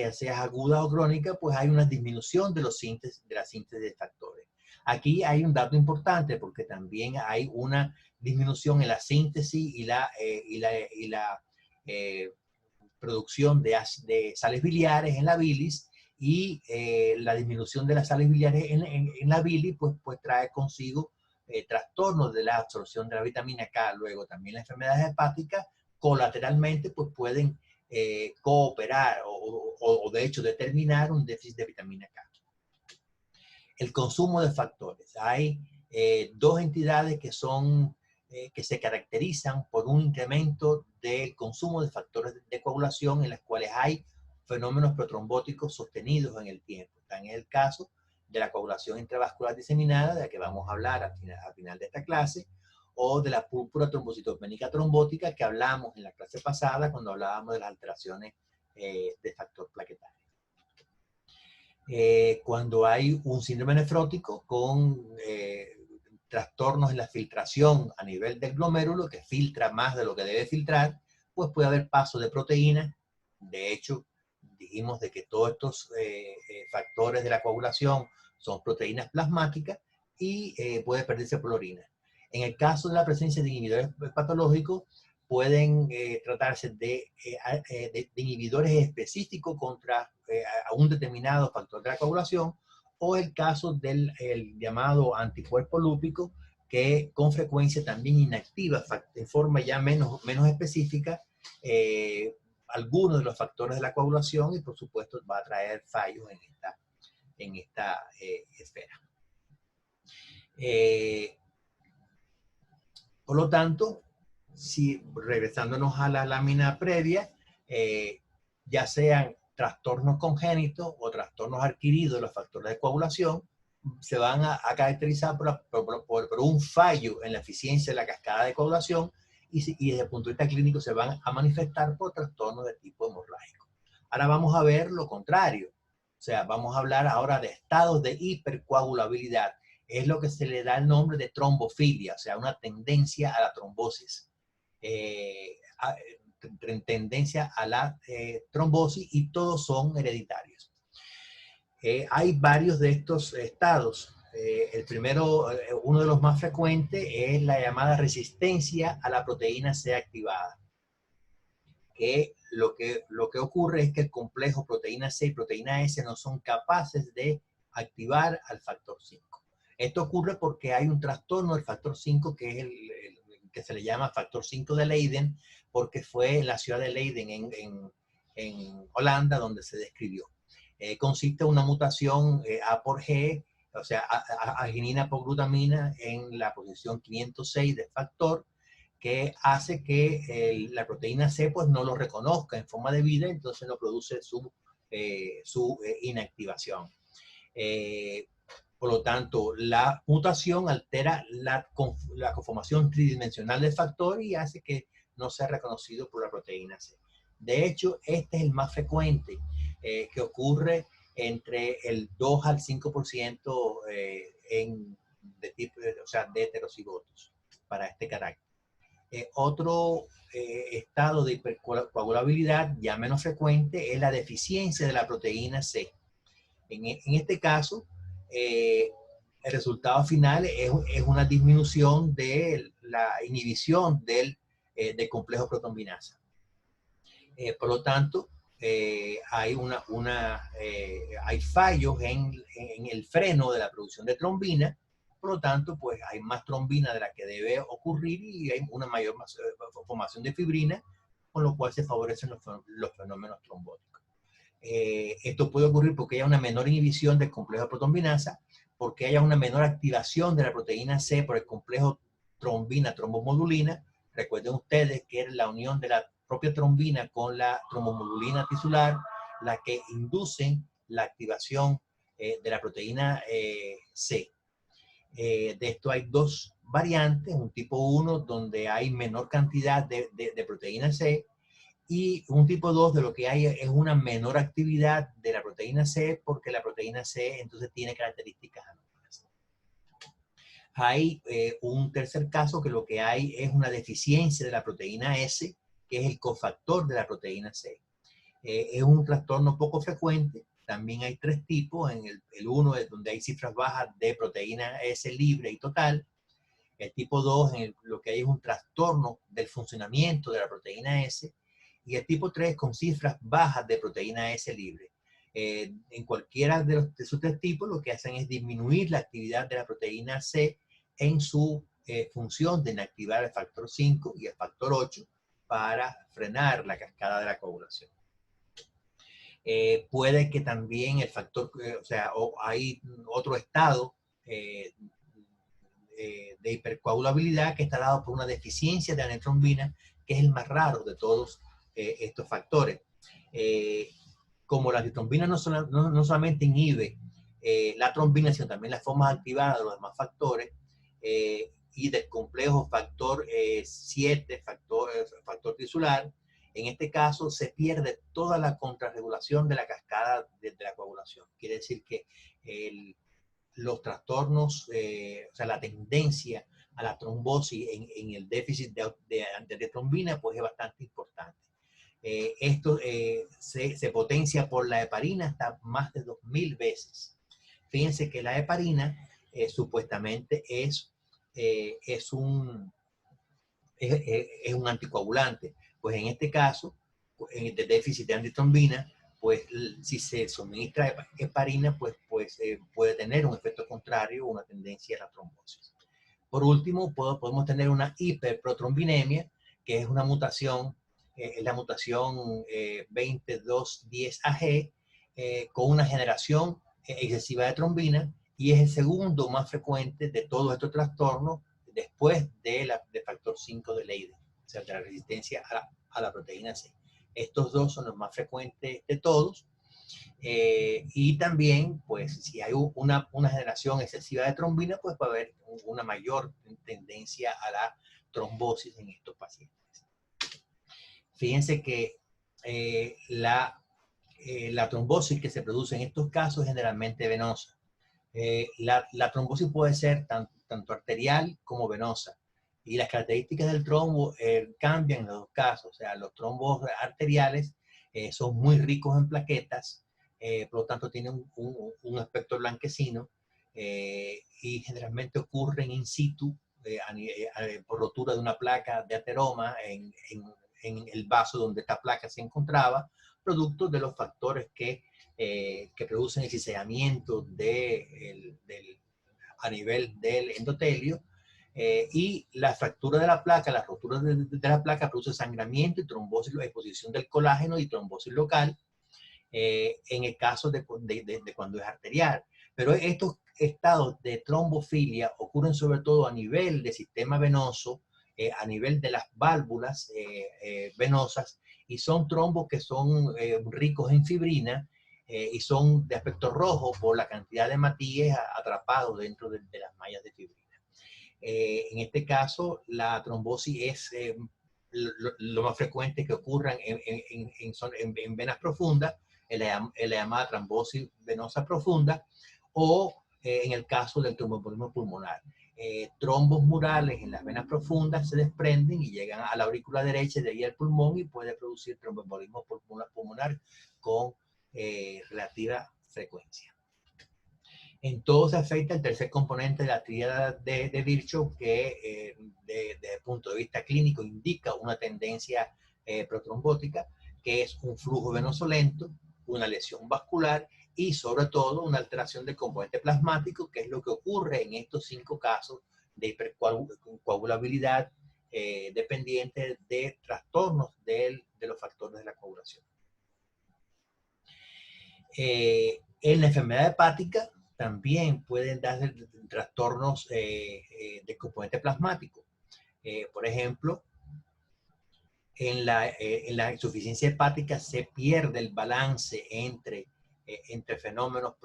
ya sea agudas o crónicas, pues hay una disminución de la síntesis de factores. Aquí hay un dato importante porque también hay una disminución en la síntesis y la producción de sales biliares en la bilis, y la disminución de las sales biliares en la bilis pues trae consigo trastornos de la absorción de la vitamina K. Luego también las enfermedades hepáticas colateralmente pues pueden cooperar o de hecho determinar un déficit de vitamina K. El consumo de factores. Hay dos entidades que se caracterizan por un incremento del consumo de factores de coagulación, en las cuales hay fenómenos protrombóticos sostenidos en el tiempo. Está en el caso de la coagulación intravascular diseminada, de la que vamos a hablar al final de esta clase, o de la púrpura trombocitopénica trombótica, que hablamos en la clase pasada cuando hablábamos de las alteraciones de factor plaquetario. Cuando hay un síndrome nefrótico con trastornos en la filtración a nivel del glomérulo, que filtra más de lo que debe filtrar, pues puede haber paso de proteínas. De hecho, dijimos de que todos estos factores de la coagulación son proteínas plasmáticas, y puede perderse por orina. En el caso de la presencia de inhibidores patológicos, pueden tratarse de inhibidores específicos contra a un determinado factor de la coagulación, o el caso del el llamado anticuerpo lúpico, que con frecuencia también inactiva en forma ya menos específica algunos de los factores de la coagulación y por supuesto va a traer fallos en esta esfera. Por lo tanto, si regresándonos a la lámina previa, ya sean trastornos congénitos o trastornos adquiridos de los factores de coagulación, se van a caracterizar por un fallo en la eficiencia de la cascada de coagulación y desde el punto de vista clínico se van a manifestar por trastornos de tipo hemorrágico. Ahora vamos a ver lo contrario. O sea, vamos a hablar ahora de estados de hipercoagulabilidad. Es lo que se le da el nombre de trombofilia, o sea, una tendencia a la trombosis. Tendencia a la trombosis y todos son hereditarios. Hay varios de estos estados. El primero, uno de los más frecuentes, es la llamada resistencia a la proteína C activada. Que lo que ocurre es que el complejo proteína C y proteína S no son capaces de activar al factor 5. Esto ocurre porque hay un trastorno del factor 5 que es el que se le llama factor 5 de Leiden, porque fue en la ciudad de Leiden, en Holanda, donde se describió. Consiste en una mutación A por G, o sea, arginina por glutamina en la posición 506 del factor, que hace que la proteína C pues no lo reconozca en forma de vida, entonces no produce su inactivación. Por lo tanto, la mutación altera la conformación tridimensional del factor y hace que no sea reconocido por la proteína C. De hecho, este es el más frecuente, que ocurre entre el 2 al 5% de heterocigotos para este carácter. Otro estado de hipercoagulabilidad ya menos frecuente es la deficiencia de la proteína C. En este caso, el resultado final es una disminución de la inhibición del complejo protonvinasa. Por lo tanto, hay fallos en el freno de la producción de trombina. Por lo tanto, pues hay más trombina de la que debe ocurrir y hay una mayor formación de fibrina, con lo cual se favorecen los fenómenos trombóticos. Esto puede ocurrir porque haya una menor inhibición del complejo protonvinasa, porque haya una menor activación de la proteína C por el complejo trombina-trombomodulina. Recuerden ustedes que es la unión de la propia trombina con la trombomodulina tisular la que inducen la activación de la proteína C. De esto hay dos variantes, un tipo 1 donde hay menor cantidad de proteína C y un tipo 2 de lo que hay es una menor actividad de la proteína C porque la proteína C entonces tiene características anómalas. Hay un tercer caso que lo que hay es una deficiencia de la proteína S, que es el cofactor de la proteína C. Es un trastorno poco frecuente. También hay tres tipos. En el 1 es donde hay cifras bajas de proteína S libre y total. El tipo 2 lo que hay es un trastorno del funcionamiento de la proteína S. Y el tipo 3 con cifras bajas de proteína S libre. En cualquiera de esos tres tipos lo que hacen es disminuir la actividad de la proteína C en su función de inactivar el factor 5 y el factor 8 para frenar la cascada de la coagulación. Puede que también el factor, hay otro estado de hipercoagulabilidad que está dado por una deficiencia de anetrombina, que es el más raro de todos estos factores. Como la trombina no solamente inhibe la trombina, sino también las formas activadas de los demás factores, y del complejo factor 7, factor tisular, en este caso se pierde toda la contrarregulación de la cascada de la coagulación. Quiere decir que los trastornos, la tendencia a la trombosis en el déficit de trombina, pues es bastante importante. Esto se potencia por la heparina hasta más de 2000 veces. Fíjense que la heparina supuestamente es un anticoagulante. Pues en este caso, en el déficit de antitrombina, pues si se suministra heparina, pues puede tener un efecto contrario o una tendencia a la trombosis. Por último, podemos tener una hiperprotrombinemia, que es una mutación, es la mutación 2210AG, con una generación excesiva de trombina, y es el segundo más frecuente de todos estos trastornos después de factor 5 de Leiden, o sea, de la resistencia a la proteína C. Estos dos son los más frecuentes de todos. Y también, pues, si hay una generación excesiva de trombina, pues va a haber una mayor tendencia a la trombosis en estos pacientes. Fíjense que la trombosis que se produce en estos casos es generalmente venosa. La trombosis puede ser tanto arterial como venosa. Y las características del trombo cambian en los dos casos. O sea, los trombos arteriales son muy ricos en plaquetas, por lo tanto tienen un aspecto blanquecino, y generalmente ocurren in situ por rotura de una placa de ateroma en el vaso donde esta placa se encontraba, producto de los factores que producen el ciseamiento a nivel del endotelio, y la fractura de la placa, la rotura de la placa produce sangramiento y trombosis, exposición del colágeno y trombosis local, en el caso de cuando es arterial. Pero estos estados de trombofilia ocurren sobre todo a nivel del sistema venoso, a nivel de las válvulas venosas, y son trombos que son ricos en fibrina, y son de aspecto rojo por la cantidad de matíes atrapados dentro de las mallas de fibrina. En este caso, la trombosis es lo más frecuente que ocurran en venas profundas, en la llamada trombosis venosa profunda, o en el caso del tromboembolismo pulmonar. Trombos murales en las venas profundas se desprenden y llegan a la aurícula derecha de ahí al pulmón, y puede producir tromboembolismo pulmonar con relativa frecuencia. En todo se afecta el tercer componente de la tríada de Virchow, que desde el punto de vista clínico indica una tendencia protrombótica, que es un flujo venoso lento, una lesión vascular y sobre todo una alteración del componente plasmático, que es lo que ocurre en estos 5 casos de hipercoagulabilidad dependiente de trastornos de los factores de la coagulación. En la enfermedad hepática también pueden darse trastornos de componente plasmático. Por ejemplo, en la insuficiencia hepática se pierde el balance entre fenómenos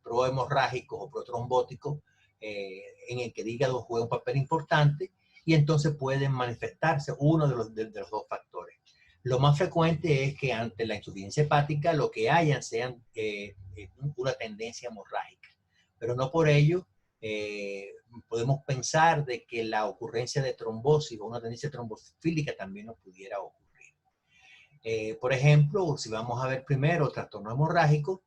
prohemorrágicos o protrombóticos, en el que el hígado juega un papel importante, y entonces pueden manifestarse uno de los dos factores. Lo más frecuente es que ante la insuficiencia hepática lo que hayan sean una tendencia hemorrágica, pero no por ello podemos pensar de que la ocurrencia de trombosis o una tendencia trombofílica también nos pudiera ocurrir. Por ejemplo, si vamos a ver primero trastorno hemorrágico,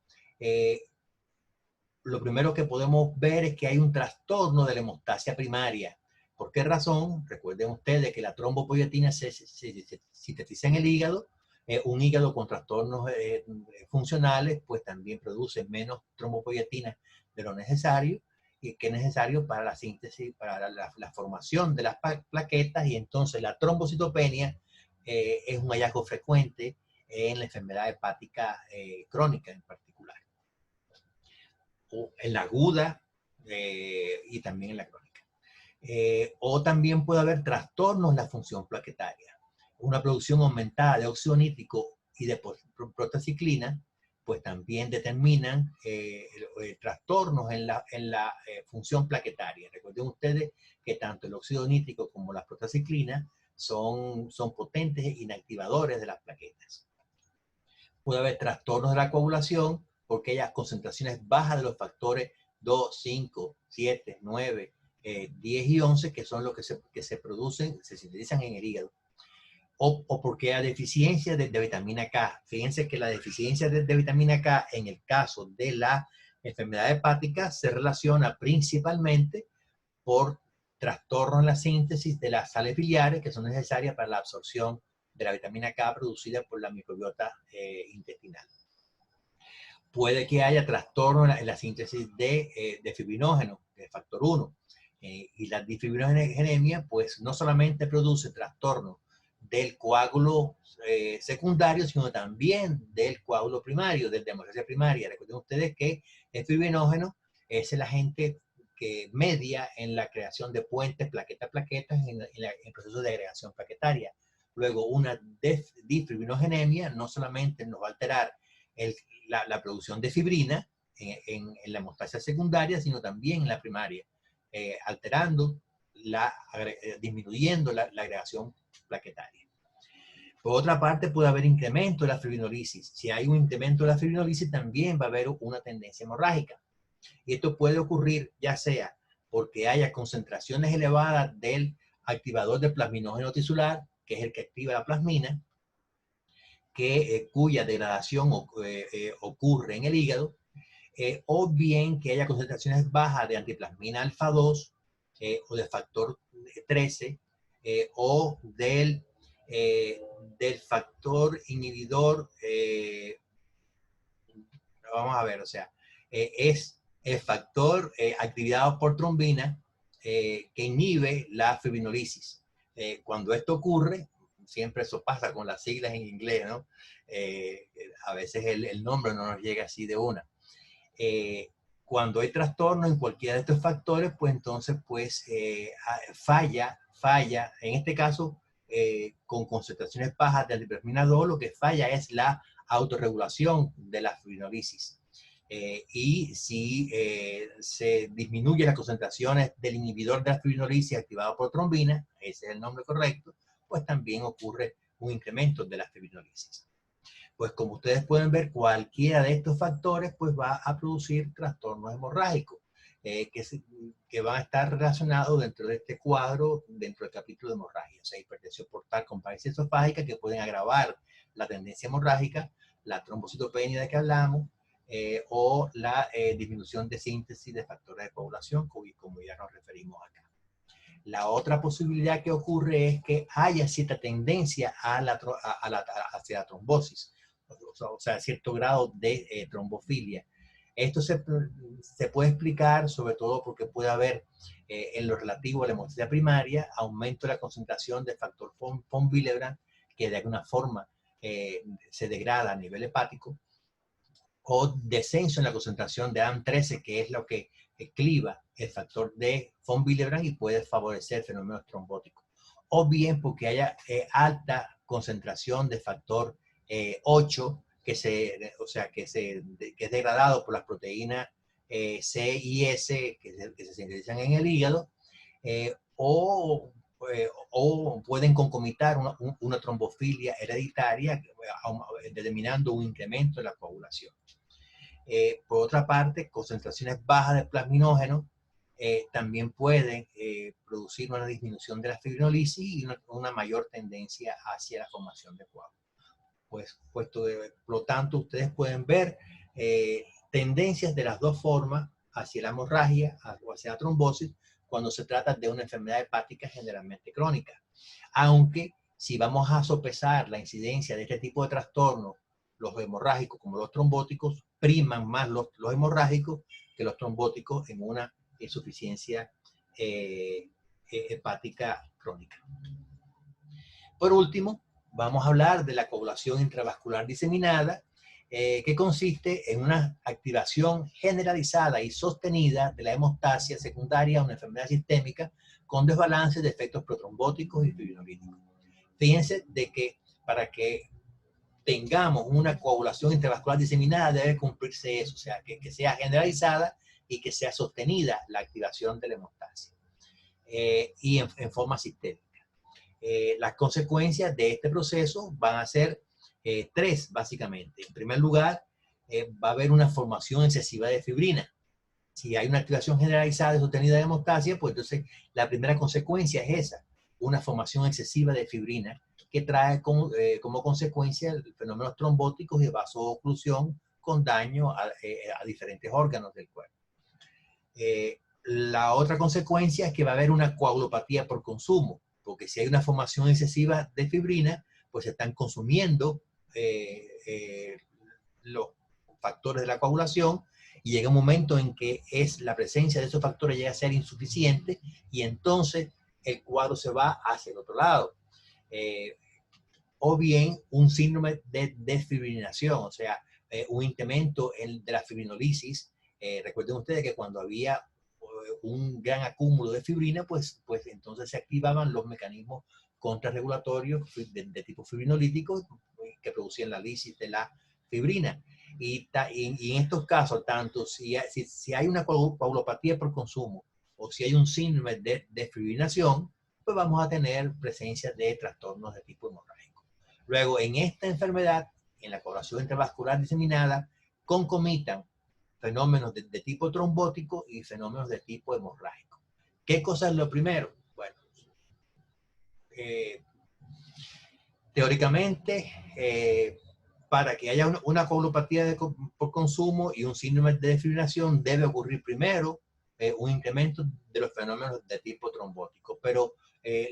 lo primero que podemos ver es que hay un trastorno de la hemostasia primaria. ¿Por qué razón? Recuerden ustedes que la trombopoietina se sintetiza en el hígado. Un hígado con trastornos funcionales, pues también produce menos trombopoietina de lo necesario, y que es necesario para la síntesis, para la formación de las plaquetas, y entonces la trombocitopenia es un hallazgo frecuente en la enfermedad hepática crónica en particular, o en la aguda y también en la crónica. O también puede haber trastornos en la función plaquetaria. Una producción aumentada de óxido nítrico y de proteaciclina, pues también determinan trastornos en la función plaquetaria. Recuerden ustedes que tanto el óxido nítrico como la proteaciclina son potentes inactivadores de las plaquetas. Puede haber trastornos de la coagulación porque hay concentraciones bajas de los factores 2, 5, 7, 9, 10 y 11, que son los que se producen, se sintetizan en el hígado. O porque hay deficiencia de vitamina K. Fíjense que la deficiencia de vitamina K en el caso de la enfermedad hepática se relaciona principalmente por trastornos en la síntesis de las sales biliares que son necesarias para la absorción de la vitamina K producida por la microbiota intestinal. Puede que haya trastorno en la síntesis de fibrinógeno, de factor 1. Y la difibrinogenia, pues no solamente produce trastorno del coágulo secundario, sino también del coágulo primario, de hemostasia primaria. Recuerden ustedes que el fibrinógeno es el agente que media en la creación de puentes plaquetas en el proceso de agregación plaquetaria. Luego, una difibrinogenia no solamente nos va a alterar la producción de fibrina en la hemostasia secundaria, sino también en la primaria, alterando, disminuyendo la agregación plaquetaria. Por otra parte, puede haber incremento de la fibrinolisis. Si hay un incremento de la fibrinolisis, también va a haber una tendencia hemorrágica. Y esto puede ocurrir ya sea porque haya concentraciones elevadas del activador de plasminógeno tisular, que es el que activa la plasmina, cuya degradación ocurre en el hígado, o bien que haya concentraciones bajas de antiplasmina alfa 2 o de factor 13 o del factor inhibidor, vamos a ver, o sea, es el factor activado por trombina que inhibe la fibrinolisis. Cuando esto ocurre, siempre eso pasa con las siglas en inglés, ¿no? A veces el nombre no nos llega así de una. Cuando hay trastorno en cualquiera de estos factores, pues entonces pues falla, en este caso con concentraciones bajas de antiplasmina 2, lo que falla es la autorregulación de la fibrinolisis. Y si se disminuye las concentraciones del inhibidor de la fibrinolisis activado por trombina, ese es el nombre correcto, pues también ocurre un incremento de la fibrinolisis. Pues como ustedes pueden ver, cualquiera de estos factores pues va a producir trastornos hemorrágicos que van a estar relacionados dentro de este cuadro, dentro del capítulo de hemorragia. O sea, hipertensión portal con parálisis esofágica que pueden agravar la tendencia hemorrágica, la trombocitopenia de que hablamos, o la disminución de síntesis de factores de coagulación, como ya nos referimos acá. La otra posibilidad que ocurre es que haya cierta tendencia hacia la trombosis, o sea, cierto grado de trombofilia. Esto se puede explicar sobre todo porque puede haber en lo relativo a la hemostasia primaria aumento de la concentración del factor von Willebrand, que de alguna forma se degrada a nivel hepático, o descenso en la concentración de AM13, que es lo que cliva el factor de von Willebrand y puede favorecer fenómenos trombóticos. O bien porque haya alta concentración de factor 8, que es degradado por las proteínas C y S que se sintetizan en el hígado, o pueden concomitar una trombofilia hereditaria, determinando un incremento de la coagulación. Por otra parte, concentraciones bajas de plasminógeno también pueden producir una disminución de la fibrinolisis y una mayor tendencia hacia la formación de coágulos. Por lo tanto, ustedes pueden ver tendencias de las dos formas hacia la hemorragia o hacia la trombosis cuando se trata de una enfermedad hepática generalmente crónica. Aunque si vamos a sopesar la incidencia de este tipo de trastornos, los hemorrágicos como los trombóticos, priman más los hemorrágicos que los trombóticos en una insuficiencia hepática crónica. Por último, vamos a hablar de la coagulación intravascular diseminada, que consiste en una activación generalizada y sostenida de la hemostasia secundaria a una enfermedad sistémica con desbalance de efectos protrombóticos y fibrinolíticos. Fíjense de que para que tengamos una coagulación intravascular diseminada debe cumplirse eso, o sea, que sea generalizada y que sea sostenida la activación de la hemostasia y en forma sistémica. Las consecuencias de este proceso van a ser tres, básicamente. En primer lugar, va a haber una formación excesiva de fibrina. Si hay una activación generalizada y sostenida de hemostasia, pues entonces la primera consecuencia es esa, una formación excesiva de fibrina que trae como consecuencia fenómenos trombóticos y vasoclusión con daño a diferentes órganos del cuerpo. La otra consecuencia es que va a haber una coagulopatía por consumo, porque si hay una formación excesiva de fibrina, pues se están consumiendo los factores de la coagulación, y llega un momento en que la presencia de esos factores llega a ser insuficiente, y entonces el cuadro se va hacia el otro lado. O bien un síndrome de desfibrinación, o sea, un incremento de la fibrinolisis. Recuerden ustedes que cuando había un gran acúmulo de fibrina, pues entonces se activaban los mecanismos contrarregulatorios de tipo fibrinolítico que producían la lisis de la fibrina. Y en estos casos, tanto si hay una coagulopatía por consumo o si hay un síndrome de desfibrinación, pues vamos a tener presencia de trastornos de tipo hemorrágico. Luego, en esta enfermedad, en la coagulación intravascular diseminada, concomitan fenómenos de tipo trombótico y fenómenos de tipo hemorrágico. ¿Qué cosa es lo primero? Bueno, teóricamente, para que haya una coagulopatía por consumo y un síndrome de desfibrilación, debe ocurrir primero un incremento de los fenómenos de tipo trombótico. Pero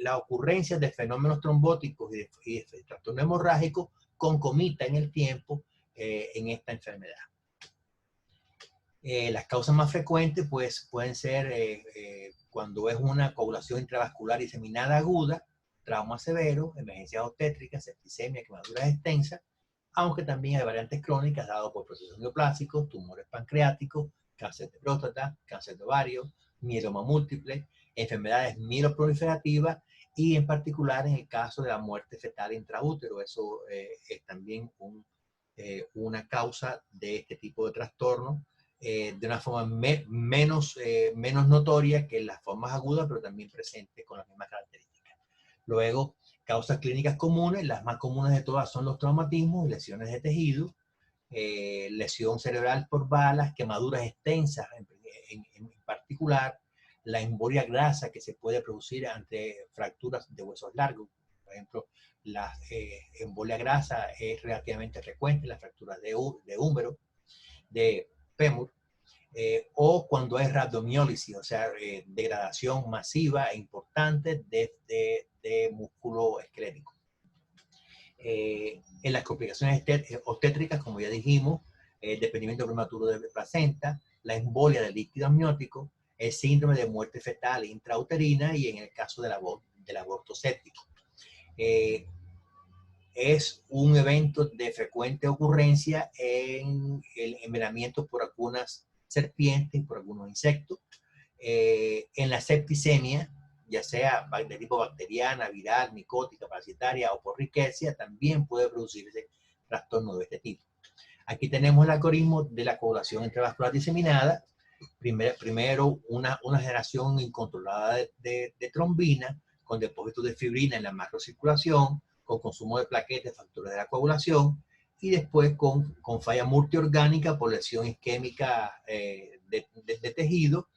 la ocurrencia de fenómenos trombóticos y de trastorno hemorrágico concomita en el tiempo en esta enfermedad. Las causas más frecuentes pues, pueden ser cuando es una coagulación intravascular diseminada aguda, trauma severo, emergencias obstétricas, septicemia, quemaduras extensas, aunque también hay variantes crónicas dadas por procesos neoplásicos, tumores pancreáticos, cáncer de próstata, cáncer de ovario, mieloma múltiple, enfermedades mieloproliferativas y en particular en el caso de la muerte fetal intraútero. Eso es también una causa de este tipo de trastorno. De una forma menos notoria que las formas agudas, pero también presentes con las mismas características. Luego, causas clínicas comunes, las más comunes de todas son los traumatismos y lesiones de tejido, lesión cerebral por balas, quemaduras extensas en particular, la embolia grasa que se puede producir ante fracturas de huesos largos. Por ejemplo, la embolia grasa es relativamente frecuente, las fracturas de húmero, de fémur, o cuando hay rhabdomiólisis, o sea, degradación masiva e importante de músculo esquelético. En las complicaciones obstétricas, como ya dijimos, el desprendimiento prematuro de placenta, la embolia del líquido amniótico, el síndrome de muerte fetal intrauterina y en el caso del aborto séptico. Es un evento de frecuente ocurrencia en el envenenamiento por algunas serpientes, por algunos insectos. En la septicemia, ya sea de tipo bacteriana, viral, micótica, parasitaria o por riqueza, también puede producirse trastorno de este tipo. Aquí tenemos el algoritmo de la coagulación intravascular diseminada. Primero una generación incontrolada de trombina con depósitos de fibrina en la macrocirculación, con consumo de plaquetas, factores de la coagulación, y después con falla multiorgánica por lesión isquémica de tejido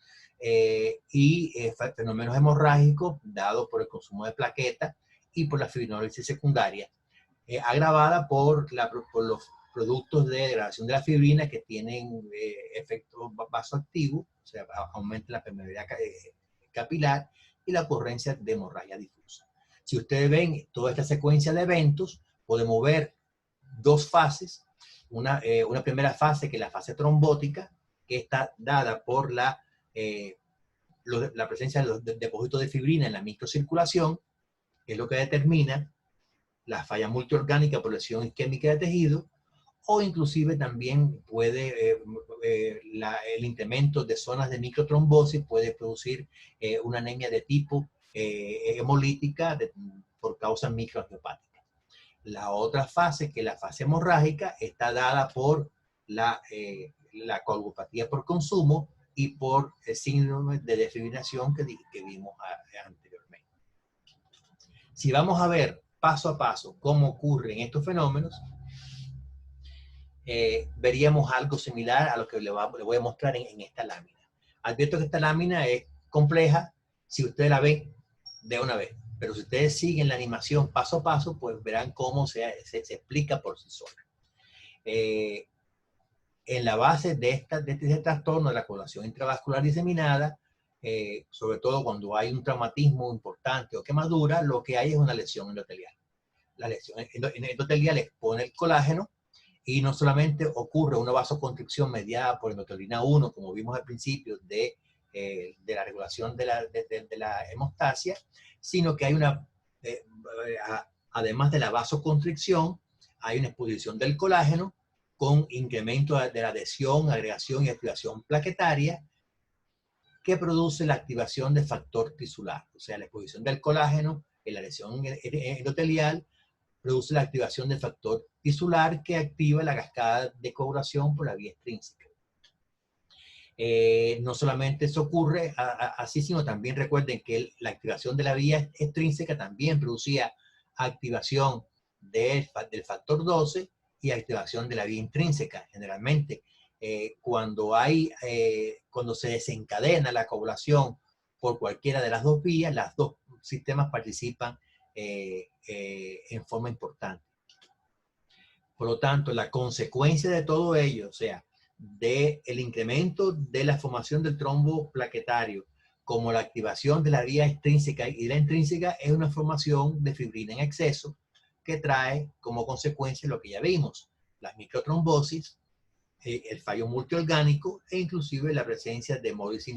y fenómenos hemorrágicos dados por el consumo de plaquetas y por la fibrinólisis secundaria, agravada por los productos de degradación de la fibrina que tienen efectos vasoactivos, o sea, aumenta la permeabilidad capilar y la ocurrencia de hemorragia difusa. Si ustedes ven toda esta secuencia de eventos, podemos ver dos fases. Una primera fase, que es la fase trombótica, que está dada por la presencia de los depósitos de fibrina en la microcirculación, que es lo que determina la falla multiorgánica por lesión isquémica de tejido, o inclusive también puede el incremento de zonas de microtrombosis puede producir una anemia de tipo hemolítica por causas microangiopáticas. La otra fase, que es la fase hemorrágica, está dada por la coagulopatía por consumo y por el síndrome de desfibrinación que vimos anteriormente. Si vamos a ver paso a paso cómo ocurren estos fenómenos, veríamos algo similar a lo que le voy a mostrar en esta lámina. Advierto que esta lámina es compleja. Si ustedes la ven de una vez, pero si ustedes siguen la animación paso a paso, pues verán cómo se explica por sí sola. En la base de este trastorno de la coagulación intravascular diseminada, sobre todo cuando hay un traumatismo importante o quemadura, lo que hay es una lesión endotelial. la lesión endotelial expone el colágeno y no solamente ocurre una vasoconstricción mediada por endoteliina 1, como vimos al principio de la regulación de la hemostasia, sino que hay una, además de la vasoconstricción, hay una exposición del colágeno con incremento de la adhesión, agregación y activación plaquetaria que produce la activación de factor tisular. O sea, la exposición del colágeno en la lesión endotelial produce la activación del factor tisular que activa la cascada de coagulación por la vía extrínseca. No solamente eso ocurre así, sino también recuerden que la activación de la vía extrínseca también producía activación del factor 12 y activación de la vía intrínseca. Generalmente, cuando se desencadena la coagulación por cualquiera de las dos vías, los dos sistemas participan en forma importante. Por lo tanto, la consecuencia de todo ello, o sea, del incremento de la formación del trombo plaquetario, como la activación de la vía extrínseca y la intrínseca, es una formación de fibrina en exceso que trae como consecuencia lo que ya vimos, las microtrombosis, el fallo multiorgánico e inclusive la presencia de hemólisis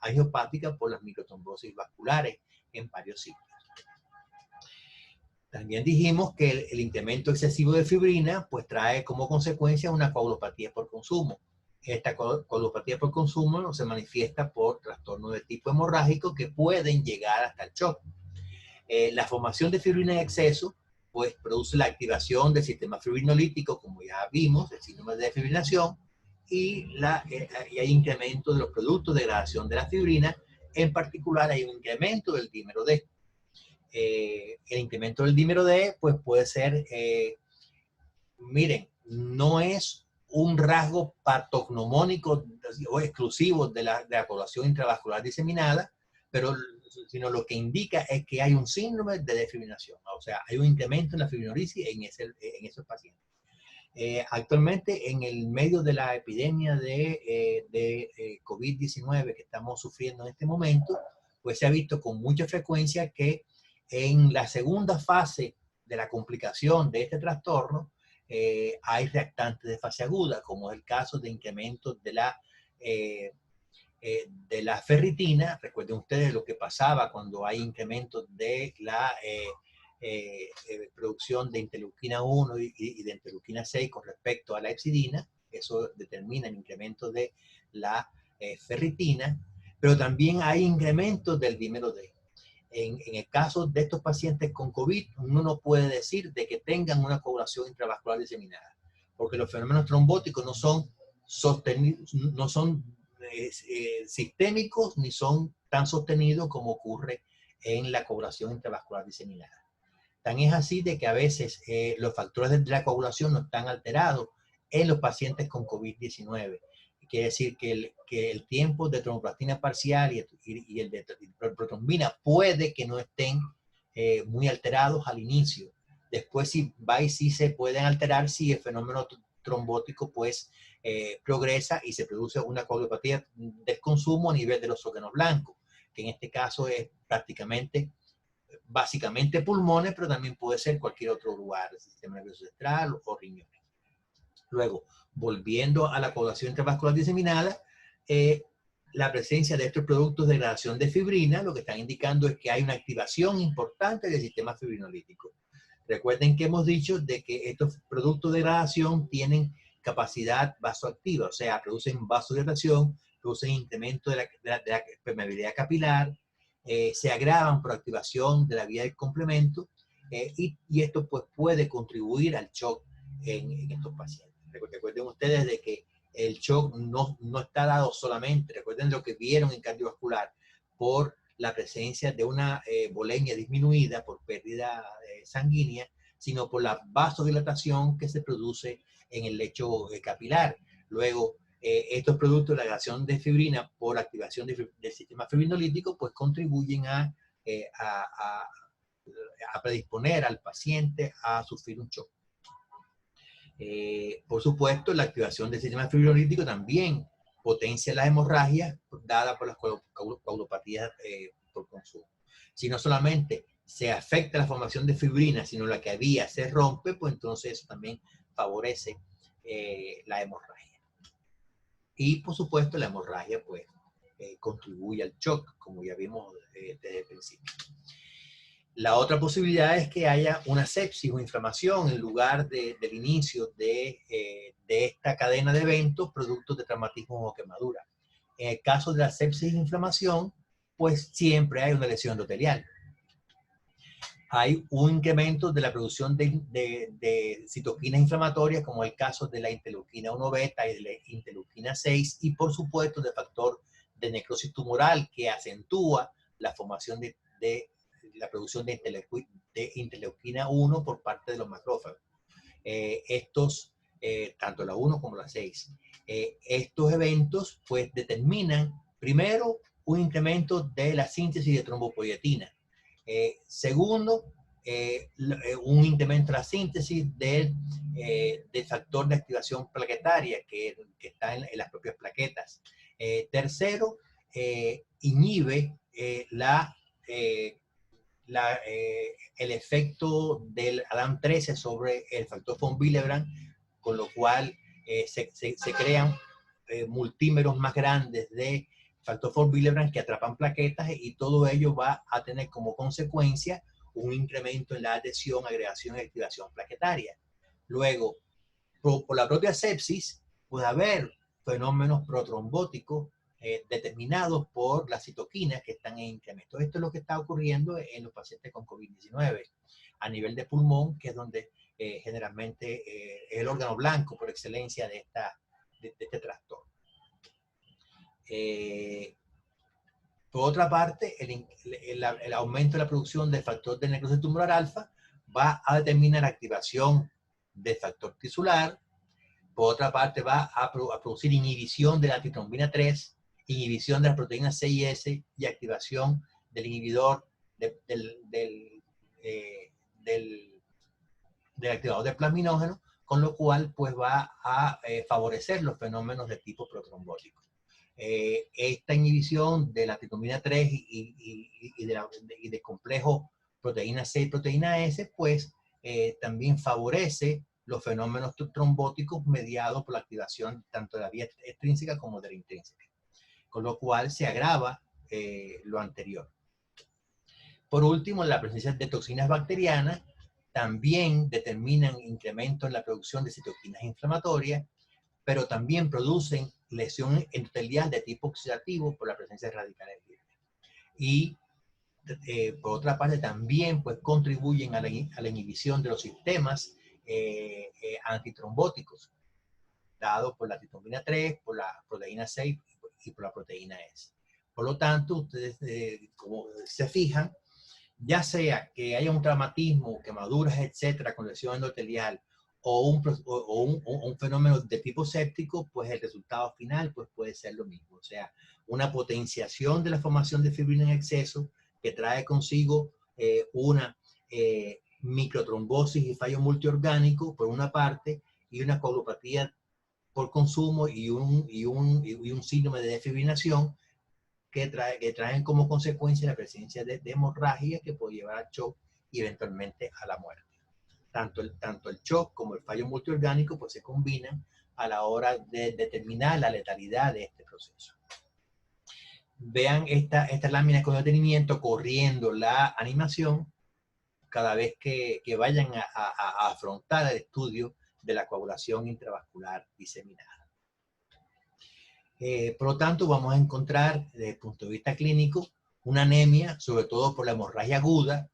angiopática por las microtrombosis vasculares en varios sitios. También dijimos que el incremento excesivo de fibrina pues trae como consecuencia una coagulopatía por consumo. Esta coagulopatía por consumo se manifiesta por trastornos de tipo hemorrágico que pueden llegar hasta el shock. La formación de fibrina en exceso pues produce la activación del sistema fibrinolítico, como ya vimos, el síndrome de desfibrinación, y hay incremento de los productos de degradación de la fibrina. En particular hay un incremento del dímero D. El incremento del dímero D pues puede ser, miren, no es un rasgo patognomónico o exclusivo de la población intravascular diseminada, pero sino lo que indica es que hay un síndrome de desfibrinación, o sea, hay un incremento en la fibrinolisis en esos pacientes. Actualmente, en el medio de la epidemia de COVID-19 que estamos sufriendo en este momento, pues se ha visto con mucha frecuencia que en la segunda fase de la complicación de este trastorno hay reactantes de fase aguda, como es el caso de incrementos de la ferritina. Recuerden ustedes lo que pasaba cuando hay incrementos de la producción de interleuquina 1 y de interleuquina 6 con respecto a la hepcidina. Eso determina el incremento de la ferritina, pero también hay incrementos del dímero D. En el caso de estos pacientes con COVID, uno no puede decir de que tengan una coagulación intravascular diseminada, porque los fenómenos trombóticos no son sostenidos, no son sistémicos ni son tan sostenidos como ocurre en la coagulación intravascular diseminada. Tan es así de que a veces los factores de la coagulación no están alterados en los pacientes con COVID-19. Quiere decir que el tiempo de tromboplastina parcial y el de protrombina puede que no estén muy alterados al inicio. Después sí se pueden alterar si el fenómeno trombótico pues progresa y se produce una coagulopatía del consumo a nivel de los órganos blancos, que en este caso es básicamente pulmones, pero también puede ser cualquier otro lugar, el sistema nervioso central o riñones. Luego, volviendo a la coagulación intravascular diseminada, la presencia de estos productos de degradación de fibrina, lo que están indicando es que hay una activación importante del sistema fibrinolítico. Recuerden que hemos dicho de que estos productos de degradación tienen capacidad vasoactiva, o sea, producen vasodilatación, producen incremento de la permeabilidad capilar, se agravan por activación de la vía del complemento y esto pues puede contribuir al shock en estos pacientes. Recuerden ustedes de que el shock no está dado solamente, recuerden lo que vieron en cardiovascular, por la presencia de una volemia disminuida por pérdida sanguínea, sino por la vasodilatación que se produce en el lecho capilar. Luego, estos productos de la degradación de fibrina por activación del sistema fibrinolítico pues contribuyen a predisponer al paciente a sufrir un shock. Por supuesto, la activación del sistema fibrinolítico también potencia las hemorragias dadas por las coagulopatías por consumo. Si no solamente se afecta la formación de fibrina, sino la que había se rompe, pues entonces eso también favorece la hemorragia. Y por supuesto la hemorragia pues contribuye al shock, como ya vimos desde el principio. La otra posibilidad es que haya una sepsis o inflamación en lugar del inicio de esta cadena de eventos producto de traumatismo o quemadura. En el caso de la sepsis e inflamación, pues siempre hay una lesión endotelial. Hay un incremento de la producción de citoquinas inflamatorias, como el caso de la interleuquina 1 beta y de la interleuquina 6, y por supuesto de factor de necrosis tumoral que acentúa la formación de la producción de interleuquina 1 por parte de los macrófagos. Tanto la 1 como la 6. Estos eventos pues determinan primero un incremento de la síntesis de trombopoietina. Segundo, un incremento de la síntesis del factor de activación plaquetaria que está en las propias plaquetas. Tercero, inhibe el efecto del ADAM13 sobre el factor von Willebrand, con lo cual se crean multímeros más grandes de factor von Willebrand que atrapan plaquetas, y todo ello va a tener como consecuencia un incremento en la adhesión, agregación y activación plaquetaria. Luego, por la propia sepsis, puede haber fenómenos protrombóticos determinados por las citoquinas que están en incremento. Esto es lo que está ocurriendo en los pacientes con COVID-19 a nivel de pulmón, que es donde generalmente es el órgano blanco por excelencia de este trastorno. Por otra parte, el aumento de la producción del factor de necrosis tumoral alfa va a determinar la activación del factor tisular. Por otra parte, va a producir inhibición de la antitrombina 3, inhibición de las proteínas C y S y activación del inhibidor del activador de plasminógeno, con lo cual pues va a favorecer los fenómenos de tipo protrombótico. Esta inhibición de la antitrombina 3 y de complejo proteína C y proteína S, pues también favorece los fenómenos trombóticos mediados por la activación tanto de la vía extrínseca como de la intrínseca, con lo cual se agrava lo anterior. Por último, la presencia de toxinas bacterianas también determinan incremento en la producción de citoquinas inflamatorias, pero también producen lesión endotelial de tipo oxidativo por la presencia de radicales libres. Y por otra parte también pues contribuyen a la inhibición de los sistemas antitrombóticos dados por la antitrombina 3, por la proteína 6 y por la proteína S. Por lo tanto, ustedes como se fijan, ya sea que haya un traumatismo, quemaduras, etcétera, con lesión endotelial, o un fenómeno de tipo séptico, pues el resultado final pues puede ser lo mismo. O sea, una potenciación de la formación de fibrina en exceso que trae consigo una microtrombosis y fallo multiorgánico por una parte, y una coagulopatía por consumo y un síndrome de desfibrinación que traen como consecuencia la presencia de hemorragia que puede llevar al shock y eventualmente a la muerte. Tanto el shock como el fallo multiorgánico pues se combinan a la hora de determinar la letalidad de este proceso. Vean esta lámina con detenimiento corriendo la animación cada vez que vayan a afrontar el estudio de la coagulación intravascular diseminada. Por lo tanto, vamos a encontrar desde el punto de vista clínico una anemia, sobre todo por la hemorragia aguda.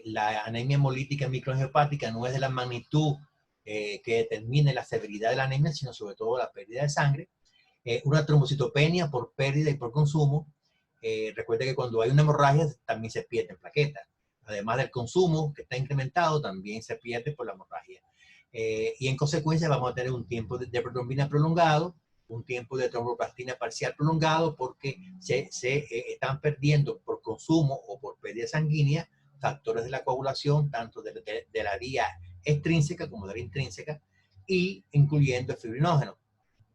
La anemia hemolítica microangiopática no es de la magnitud que determine la severidad de la anemia, sino sobre todo la pérdida de sangre. Una trombocitopenia por pérdida y por consumo. Recuerde que cuando hay una hemorragia también se pierden plaquetas. Además del consumo que está incrementado, también se pierde por la hemorragia. Y en consecuencia vamos a tener un tiempo de protrombina prolongado, un tiempo de tromboplastina parcial prolongado, porque se están perdiendo por consumo o por pérdida sanguínea factores de la coagulación, tanto de la vía extrínseca como de la intrínseca, y incluyendo el fibrinógeno.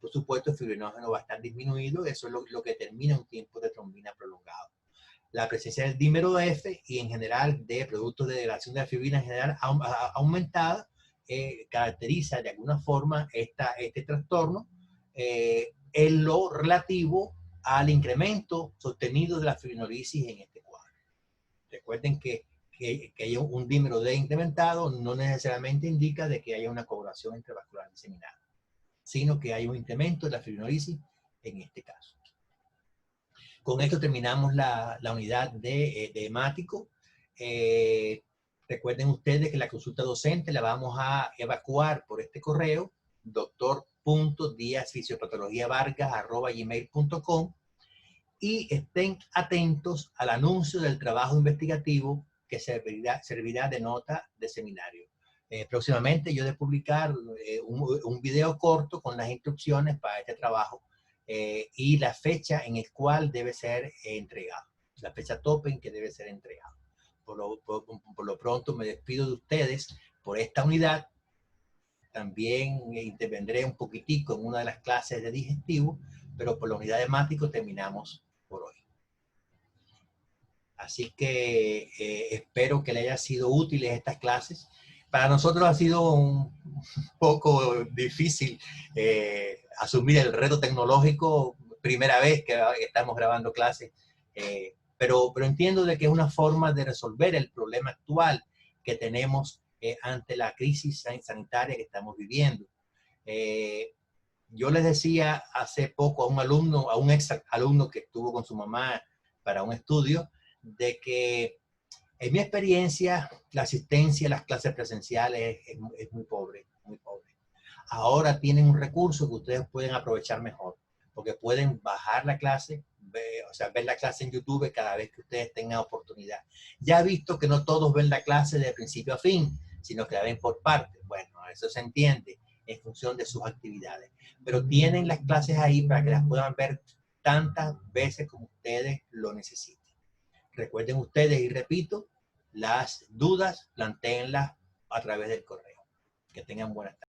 Por supuesto, el fibrinógeno va a estar disminuido, eso es lo que determina un tiempo de trombina prolongado. la presencia del dímero F y en general de productos de degradación de la fibrina en general aumentada, caracteriza de alguna forma este trastorno en lo relativo al incremento sostenido de la fibrinolisis en este cuadro. Recuerden que haya un dímero D incrementado no necesariamente indica de que haya una coagulación intravascular diseminada, sino que hay un incremento de la fibrinolisis en este caso. Con esto terminamos la unidad de hemático. Recuerden ustedes que la consulta docente la vamos a evacuar por este correo, doctor.diazfisiopatologiavargas@gmail.com, y estén atentos al anuncio del trabajo investigativo que servirá de nota de seminario. Próximamente yo de publicar un video corto con las instrucciones para este trabajo y la fecha en el cual debe ser entregado, la fecha tope en que debe ser entregado. Por lo pronto me despido de ustedes por esta unidad. También intervendré un poquitico en una de las clases de digestivo, pero por la unidad de hemático terminamos por hoy. Así que espero que les haya sido útiles estas clases. Para nosotros ha sido un poco difícil asumir el reto tecnológico, primera vez que estamos grabando clases, pero entiendo de que es una forma de resolver el problema actual que tenemos ante la crisis sanitaria que estamos viviendo. Yo les decía hace poco a un alumno, a un ex alumno que estuvo con su mamá para un estudio, de que en mi experiencia la asistencia a las clases presenciales es muy pobre, muy pobre. Ahora tienen un recurso que ustedes pueden aprovechar mejor, porque pueden bajar la clase, ver la clase en YouTube cada vez que ustedes tengan oportunidad. Ya he visto que no todos ven la clase de principio a fin, sino que la ven por partes. Bueno, eso se entiende en función de sus actividades. Pero tienen las clases ahí para que las puedan ver tantas veces como ustedes lo necesiten. Recuerden ustedes, y repito, las dudas, plantéenlas a través del correo. Que tengan buenas tardes.